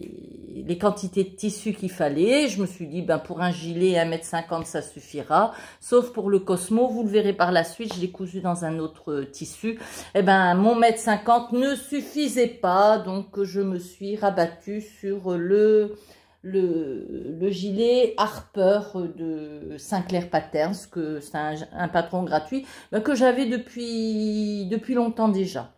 quantités de tissu qu'il fallait. Je me suis dit, ben pour un gilet 1,50 m, ça suffira. Sauf pour le Cosmo, vous le verrez par la suite, je l'ai cousu dans un autre tissu. Eh ben, mon 1,50 m ne suffisait pas, donc je me suis rabattue sur le gilet Harper de Sinclair Patterns, que c'est un patron gratuit, que j'avais depuis longtemps déjà.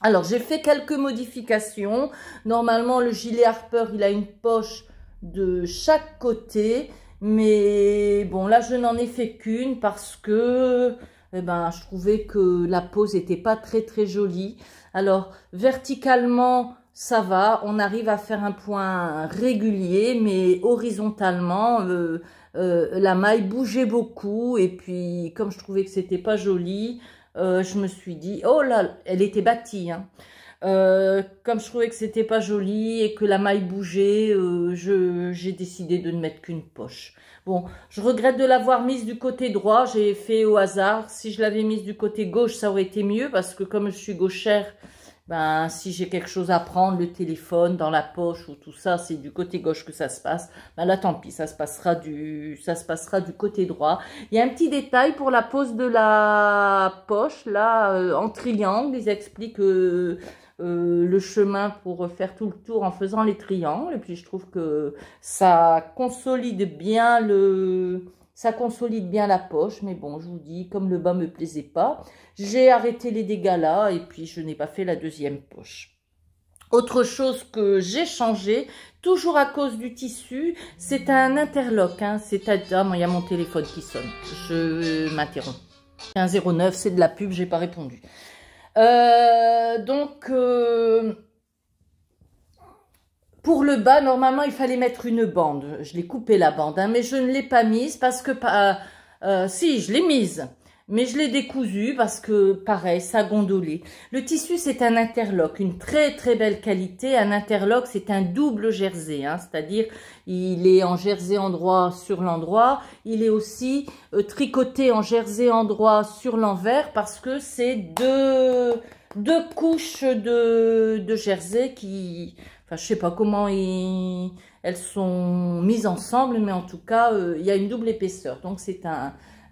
Alors, j'ai fait quelques modifications. Normalement, le gilet Harper, il a une poche de chaque côté. Mais bon, là, je n'en ai fait qu'une parce que je trouvais que la pose n'était pas très, très jolie. Alors, verticalement, ça va. On arrive à faire un point régulier, mais horizontalement, la maille bougeait beaucoup. Et puis, comme je trouvais que c'était pas joli, je me suis dit, oh là, elle était bâtie, hein. Comme je trouvais que c'était pas joli et que la maille bougeait, j'ai décidé de ne mettre qu'une poche. Bon, je regrette de l'avoir mise du côté droit, j'ai fait au hasard. Si je l'avais mise du côté gauche, ça aurait été mieux parce que comme je suis gauchère, ben, si j'ai quelque chose à prendre, le téléphone dans la poche ou tout ça, c'est du côté gauche que ça se passe. Ben là, tant pis, ça se passera du côté droit. Il y a un petit détail pour la pose de la poche, là, en triangle. Ils expliquent le chemin pour faire tout le tour en faisant les triangles. Et puis, je trouve que ça consolide bien la poche, mais bon, je vous dis, comme le bas me plaisait pas, j'ai arrêté les dégâts là, et puis je n'ai pas fait la deuxième poche. Autre chose que j'ai changé, toujours à cause du tissu, c'est un interlock, hein, c'est-à-dire, il y a mon téléphone qui sonne, je m'interromps. 1509, c'est de la pub, j'ai pas répondu. Pour le bas, normalement, il fallait mettre une bande. Je l'ai coupé la bande, hein, mais je ne l'ai pas mise parce que... si, je l'ai mise. Mais je l'ai décousu parce que, pareil, ça gondolait. Le tissu, c'est un interlock, une très très belle qualité. Un interlock, c'est un double jersey, hein, c'est-à-dire il est en jersey endroit sur l'endroit. Il est aussi tricoté en jersey endroit sur l'envers parce que c'est deux couches de jersey qui... Enfin, je sais pas comment elles sont mises ensemble, mais en tout cas, il y a une double épaisseur. Donc, c'est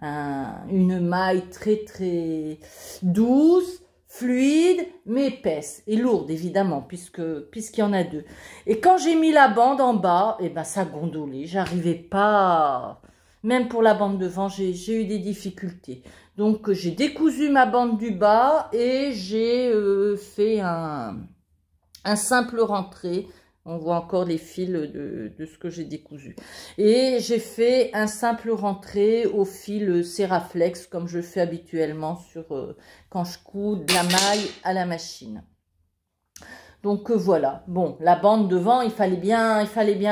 une maille très très douce, fluide, mais épaisse et lourde évidemment puisqu'il y en a deux. Et quand j'ai mis la bande en bas, et ben ça gondolait, j'arrivais pas, même pour la bande devant, j'ai eu des difficultés. Donc j'ai décousu ma bande du bas et j'ai fait un simple rentré. On voit encore les fils de ce que j'ai décousu. Et j'ai fait un simple rentré au fil Serraflex, comme je fais habituellement quand je couds de la maille à la machine. Donc voilà. Bon, la bande devant, il fallait bien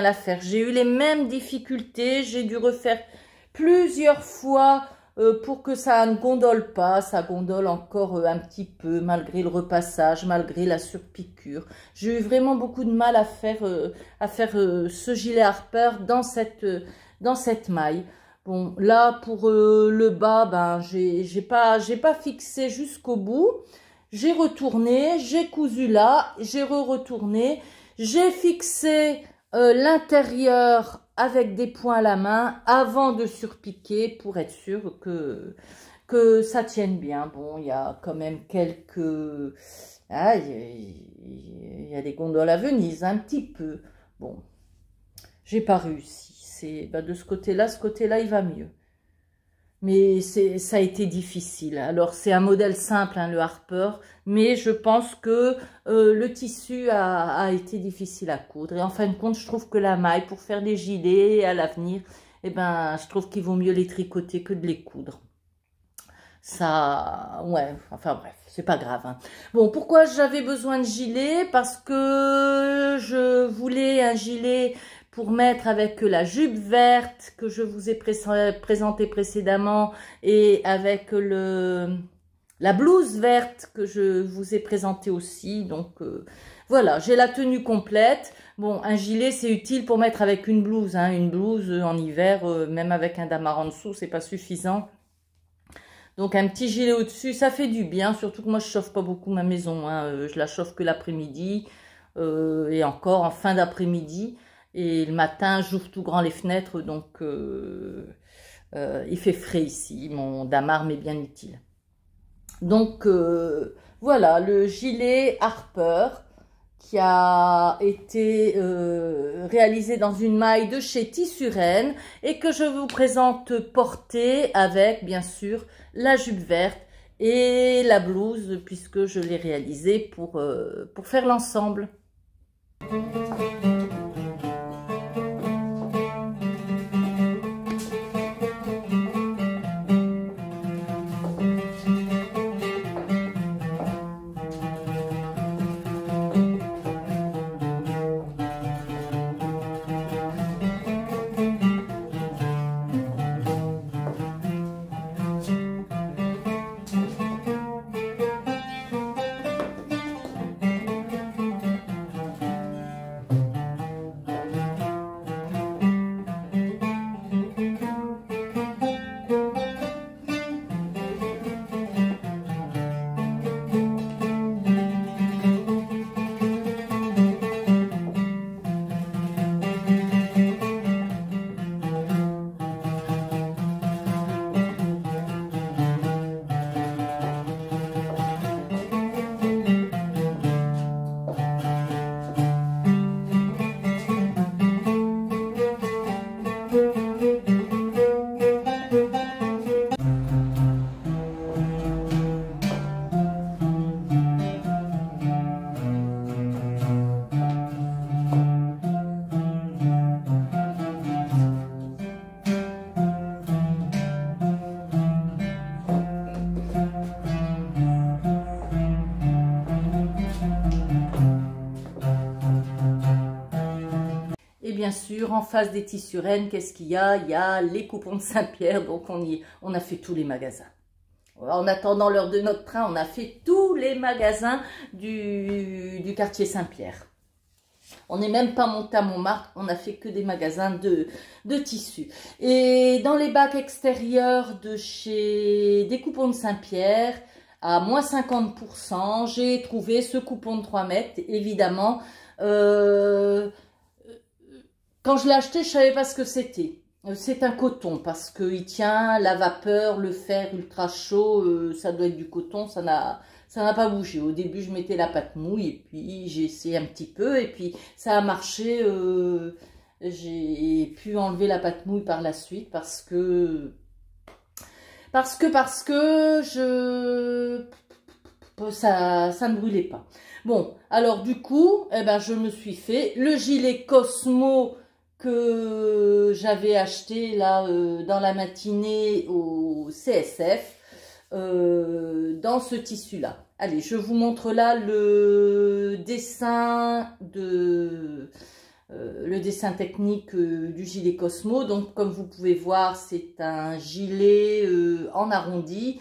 la faire. J'ai eu les mêmes difficultés. J'ai dû refaire plusieurs fois pour que ça ne gondole pas. Ça gondole encore un petit peu malgré le repassage, malgré la surpiqûre. J'ai eu vraiment beaucoup de mal à faire ce gilet Harper dans cette maille. Bon, là pour le bas, ben j'ai pas fixé jusqu'au bout. J'ai retourné, j'ai cousu là, j'ai retourné, j'ai fixé l'intérieur avec des points à la main avant de surpiquer pour être sûr que ça tienne bien. Bon, il y a quand même quelques... Ah, il y a des gondoles à Venise, un petit peu. Bon, j'ai pas réussi. De ce côté-là, il va mieux. Mais ça a été difficile. Alors, c'est un modèle simple, hein, le Harper, mais je pense que le tissu a été difficile à coudre. Et en fin de compte, je trouve que la maille, pour faire des gilets à l'avenir, eh ben, je trouve qu'il vaut mieux les tricoter que de les coudre. Ça, ouais, enfin bref, c'est pas grave, hein. Bon, pourquoi j'avais besoin de gilet? Parce que je voulais un gilet pour mettre avec la jupe verte que je vous ai présentée précédemment et avec la blouse verte que je vous ai présentée aussi. Donc voilà, j'ai la tenue complète. Bon, un gilet, c'est utile pour mettre avec une blouse, hein, une blouse en hiver, même avec un damar en dessous, c'est pas suffisant. Donc un petit gilet au-dessus, ça fait du bien, surtout que moi je chauffe pas beaucoup ma maison, hein. Je la chauffe que l'après-midi et encore en fin d'après-midi. Et le matin, j'ouvre tout grand les fenêtres, donc il fait frais ici. Mon damar m'est bien utile. Donc voilà, le gilet Harper qui a été réalisé dans une maille de chez Tissuren et que je vous présente porté avec, bien sûr, la jupe verte et la blouse puisque je l'ai réalisé pour faire l'ensemble. Bien sûr, en face des Tissuren, qu'est-ce qu'il y a? Il y a les coupons de Saint-Pierre, donc on a fait tous les magasins. En attendant l'heure de notre train, on a fait tous les magasins du quartier Saint-Pierre. On n'est même pas monté à Montmartre, on a fait que des magasins de tissus. Et dans les bacs extérieurs de chez des coupons de Saint-Pierre, à moins 50%, j'ai trouvé ce coupon de 3 mètres, évidemment. Quand je l'ai acheté, je ne savais pas ce que c'était. C'est un coton parce qu'il tient la vapeur, le fer ultra chaud, ça doit être du coton, ça n'a pas bougé. Au début, je mettais la pâte mouille et puis j'ai essayé un petit peu et puis ça a marché. J'ai pu enlever la pâte mouille par la suite parce que ça ne brûlait pas. Bon, alors du coup, eh ben, je me suis fait le gilet Cosmo que j'avais acheté là dans la matinée au CSF dans ce tissu là. Allez, je vous montre là le dessin technique du gilet Cosmo. Donc comme vous pouvez voir, c'est un gilet en arrondi.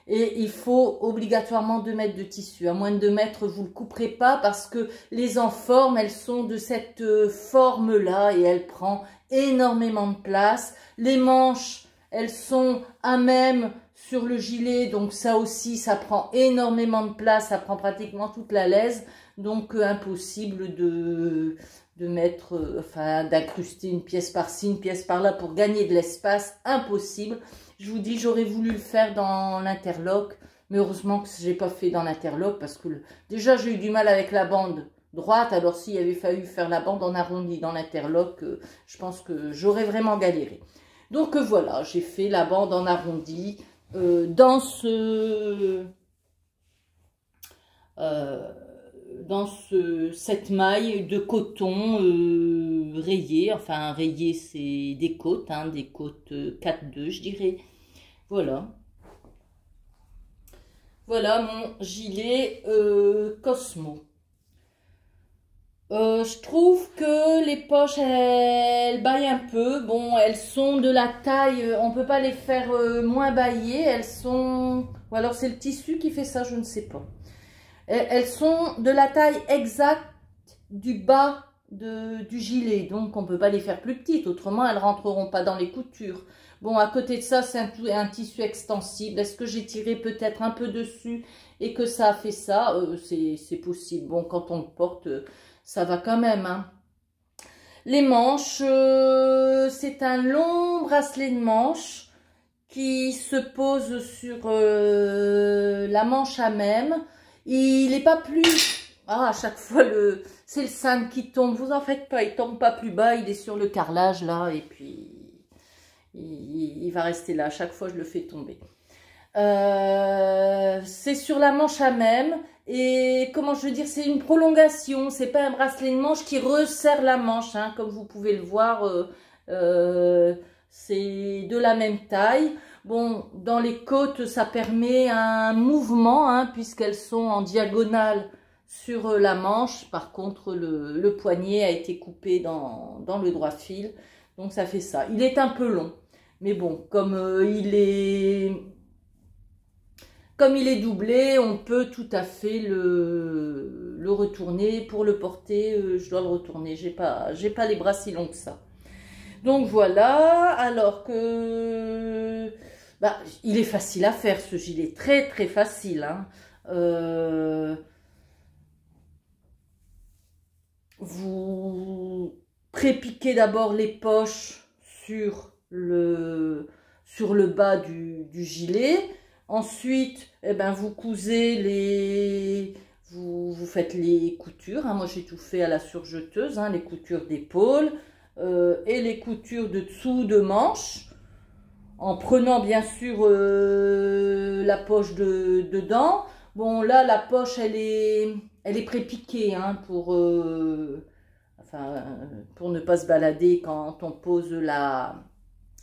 Et il faut obligatoirement 2 mètres de tissu. À moins de 2 mètres, vous ne le couperez pas parce que les enformes, elles sont de cette forme-là et elles prennent énormément de place. Les manches, elles sont à même sur le gilet, donc ça aussi, ça prend énormément de place, ça prend pratiquement toute la laise. Donc impossible de mettre, enfin d'incruster une pièce par-ci, une pièce par-là pour gagner de l'espace, impossible. Je vous dis, j'aurais voulu le faire dans l'interlock, mais heureusement que je n'ai pas fait dans l'interlock parce que déjà j'ai eu du mal avec la bande droite. Alors s'il avait fallu faire la bande en arrondi dans l'interlock, je pense que j'aurais vraiment galéré. Donc voilà, j'ai fait la bande en arrondi dans cette maille de coton rayé. Enfin rayé, c'est des côtes, hein, des côtes 4-2 je dirais. Voilà. Voilà mon gilet Cosmo. Je trouve que les poches, elles baillent un peu. Bon, elles sont de la taille, on peut pas les faire moins bailler. Elles sont... Ou alors c'est le tissu qui fait ça, je ne sais pas. Elles sont de la taille exacte du bas du gilet. Donc on peut pas les faire plus petites, autrement elles rentreront pas dans les coutures. Bon, à côté de ça, c'est un tissu extensible. Est-ce que j'ai tiré peut-être un peu dessus et que ça a fait ça? C'est possible. Bon, quand on le porte... ça va quand même, hein. Les manches, c'est un long bracelet de manches qui se pose sur la manche à même. Il n'est pas plus... Ah, à chaque fois, c'est le cintre qui tombe. Vous en faites pas, il tombe pas plus bas. Il est sur le carrelage, là, et puis il va rester là. À chaque fois, je le fais tomber. C'est sur la manche à même. Et comment je veux dire, c'est une prolongation, c'est pas un bracelet de manche qui resserre la manche, hein, comme vous pouvez le voir, c'est de la même taille. Bon, dans les côtes, ça permet un mouvement, hein, puisqu'elles sont en diagonale sur la manche. Par contre, le poignet a été coupé dans le droit fil, donc ça fait ça. Il est un peu long, mais bon, comme il est doublé, on peut tout à fait le retourner. Pour le porter, je dois le retourner. J'ai pas les bras si longs que ça. Donc voilà, alors que... Bah, il est facile à faire ce gilet, très très facile, hein. Vous prépiquez d'abord les poches sur le bas du gilet. Ensuite, eh ben, vous cousez vous faites les coutures, hein. Moi, j'ai tout fait à la surjeteuse, hein, les coutures d'épaule et les coutures de dessous de manche, en prenant bien sûr la poche dedans. Bon, là, la poche, elle est prépiquée, hein, pour ne pas se balader quand on pose la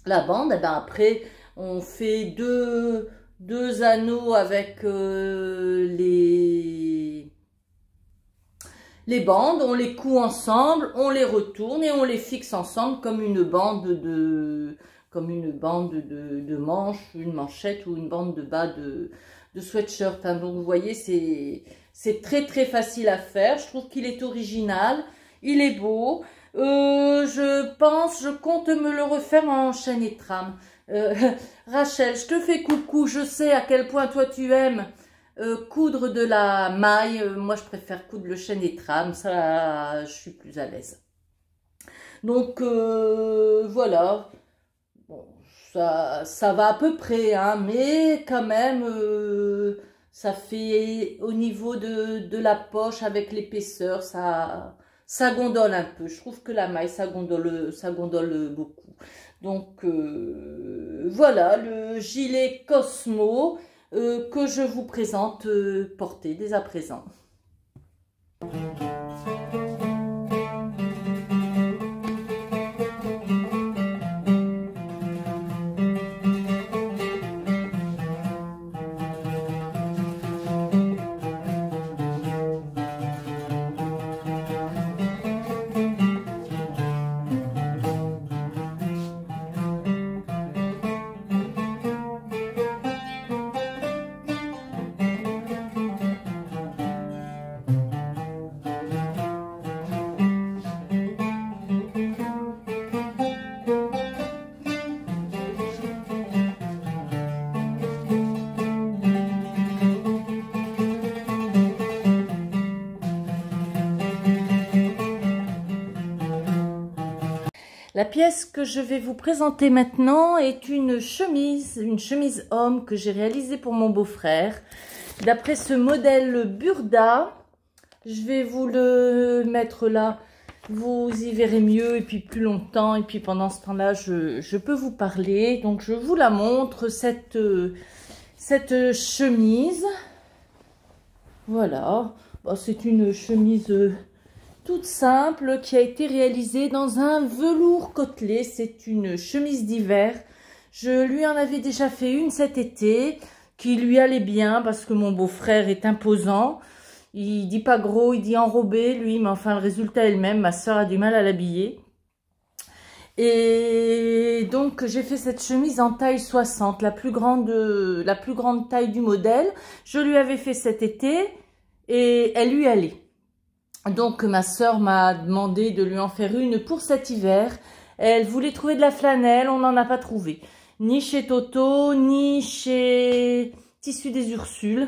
bande. Et ben, après, on fait deux anneaux avec les bandes, on les coud ensemble, on les retourne et on les fixe ensemble comme une bande comme une bande de manche, une manchette ou une bande de bas de sweatshirt. Hein. Donc vous voyez, c'est très très facile à faire. Je trouve qu'il est original, il est beau. Je compte me le refaire en chaîne et trame. Rachel, je te fais coucou, je sais à quel point toi tu aimes coudre de la maille. Moi je préfère coudre le chaîne et trame, ça je suis plus à l'aise. Donc voilà, bon, ça va à peu près, hein, mais quand même ça fait au niveau de la poche avec l'épaisseur, ça gondole un peu. Je trouve que la maille ça gondole beaucoup. Donc voilà le gilet Cosmo que je vous présente porté dès à présent. La pièce que je vais vous présenter maintenant est une chemise homme que j'ai réalisée pour mon beau-frère. D'après ce modèle Burda, je vais vous le mettre là, vous y verrez mieux et puis plus longtemps. Et puis pendant ce temps-là, je peux vous parler. Donc je vous la montre, cette chemise. Voilà, bon, c'est une chemise toute simple qui a été réalisée dans un velours côtelé. C'est une chemise d'hiver. Je lui en avais déjà fait une cet été qui lui allait bien parce que mon beau-frère est imposant. Il dit pas gros, il dit enrobé lui, mais enfin le résultat est le même. Ma soeur a du mal à l'habiller. Et donc j'ai fait cette chemise en taille 60, la plus grande taille du modèle. Je lui avais fait cet été et elle lui allait. Donc ma soeur m'a demandé de lui en faire une pour cet hiver. Elle voulait trouver de la flanelle, on n'en a pas trouvé. Ni chez Toto, ni chez Tissu des Ursules.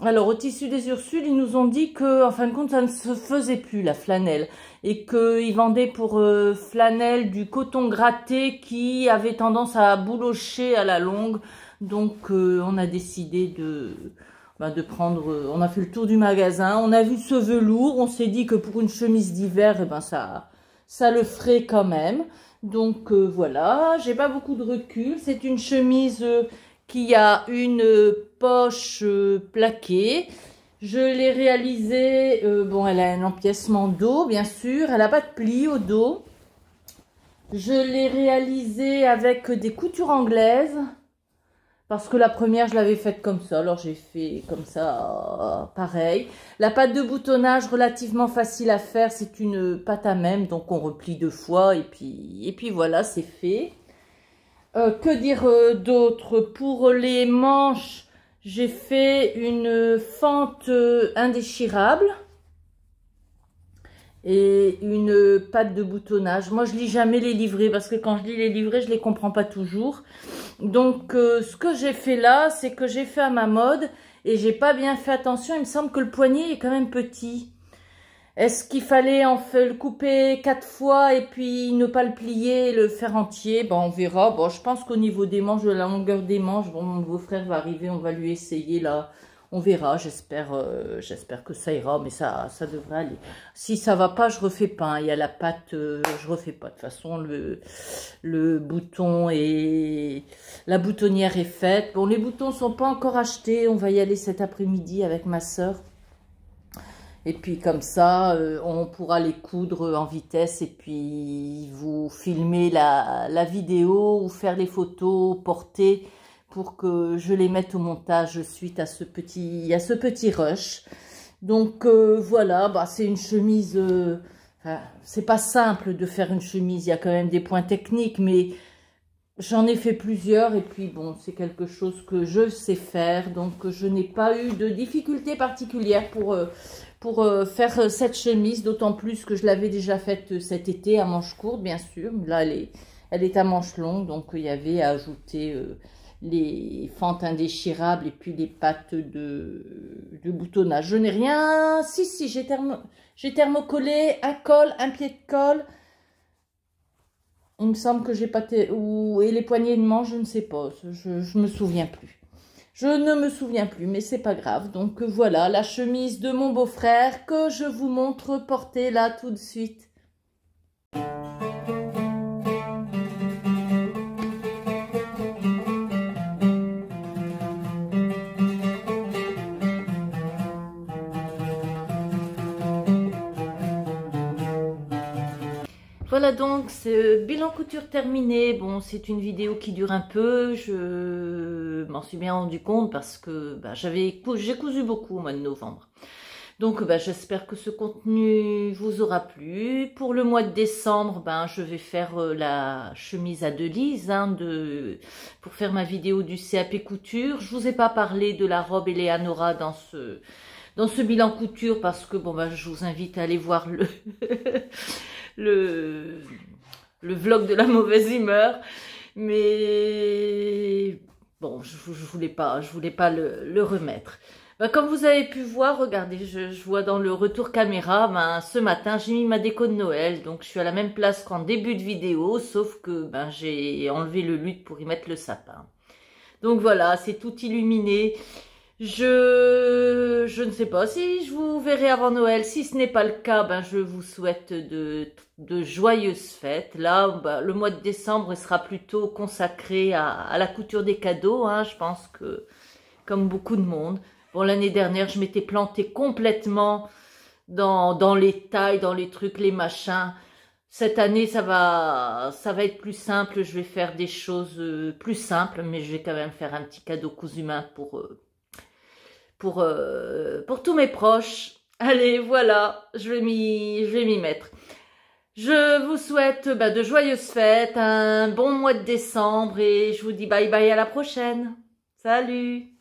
Alors au Tissu des Ursules, ils nous ont dit que, en fin de compte, ça ne se faisait plus la flanelle. Et qu'ils vendaient pour flanelle du coton gratté qui avait tendance à boulocher à la longue. Donc on a décidé de prendre, on a fait le tour du magasin, on a vu ce velours, on s'est dit que pour une chemise d'hiver, eh ben ça le ferait quand même. Donc voilà, j'ai pas beaucoup de recul, c'est une chemise qui a une poche plaquée. Je l'ai réalisée, bon elle a un empiècement dos bien sûr, elle n'a pas de pli au dos. Je l'ai réalisée avec des coutures anglaises. Parce que la première, je l'avais faite comme ça. Alors, j'ai fait comme ça, pareil. La pâte de boutonnage, relativement facile à faire. C'est une pâte à même. Donc, on replie 2 fois. Et puis voilà, c'est fait. Que dire d'autre? Pour les manches, j'ai fait une fente indéchirable. Et une pâte de boutonnage. Moi, je lis jamais les livrets parce que quand je lis les livrets, je les comprends pas toujours. Donc, ce que j'ai fait là, c'est que j'ai fait à ma mode et j'ai pas bien fait attention. Il me semble que le poignet est quand même petit. Est-ce qu'il fallait le couper 4 fois et puis ne pas le plier et le faire entier? Bon, on verra. Bon, je pense qu'au niveau des manches, de la longueur des manches, bon, mon beau-frère va arriver, on va lui essayer là. On verra, j'espère que ça ira, mais ça devrait aller. Si ça va pas, je refais pas. Il y a la pâte, je refais pas. De toute façon, le bouton et la boutonnière est faite. Bon, les boutons sont pas encore achetés. On va y aller cet après-midi avec ma soeur. Et puis comme ça, on pourra les coudre en vitesse et puis vous filmer la vidéo ou faire les photos, porter pour que je les mette au montage suite à ce petit rush. Donc voilà, bah, c'est une chemise, c'est pas simple de faire une chemise, il y a quand même des points techniques, mais j'en ai fait plusieurs et puis bon, c'est quelque chose que je sais faire. Donc, je n'ai pas eu de difficultés particulières pour faire cette chemise. D'autant plus que je l'avais déjà faite cet été à manches courtes, bien sûr. Là, elle est à manches longues. Donc, il y avait à ajouter les fentes indéchirables et puis les pattes de boutonnage. Je n'ai rien... Si, j'ai thermocollé un col, un pied de colle. Il me semble que j'ai pas... Et les poignées de manche, je ne sais pas. Je me souviens plus. Je ne me souviens plus, mais c'est pas grave. Donc voilà, la chemise de mon beau-frère que je vous montre porter là tout de suite. Voilà donc, ce bilan couture terminé. Bon, c'est une vidéo qui dure un peu, je m'en suis bien rendu compte parce que j'ai cousu beaucoup au mois de novembre. Donc j'espère que ce contenu vous aura plu. Pour le mois de décembre, je vais faire la chemise à Delise pour faire ma vidéo du CAP couture. Je vous ai pas parlé de la robe Eleanora dans ce bilan couture parce que je vous invite à aller voir le vlog de la mauvaise humeur, mais bon, je voulais pas le remettre. Comme vous avez pu voir, regardez, je vois dans le retour caméra, ce matin j'ai mis ma déco de Noël, donc je suis à la même place qu'en début de vidéo, sauf que j'ai enlevé le luth pour y mettre le sapin. Donc voilà, c'est tout illuminé. Je ne sais pas si je vous verrai avant Noël. Si ce n'est pas le cas, je vous souhaite de joyeuses fêtes. Là, le mois de décembre sera plutôt consacré à la couture des cadeaux. Je pense que, comme beaucoup de monde. Bon, l'année dernière, je m'étais plantée complètement dans les tailles, dans les trucs, les machins. Cette année, ça va être plus simple. Je vais faire des choses plus simples, mais je vais quand même faire un petit cadeau cousu main pour tous mes proches. Allez, voilà, je vais m'y mettre. Je vous souhaite de joyeuses fêtes, un bon mois de décembre et je vous dis bye bye à la prochaine. Salut!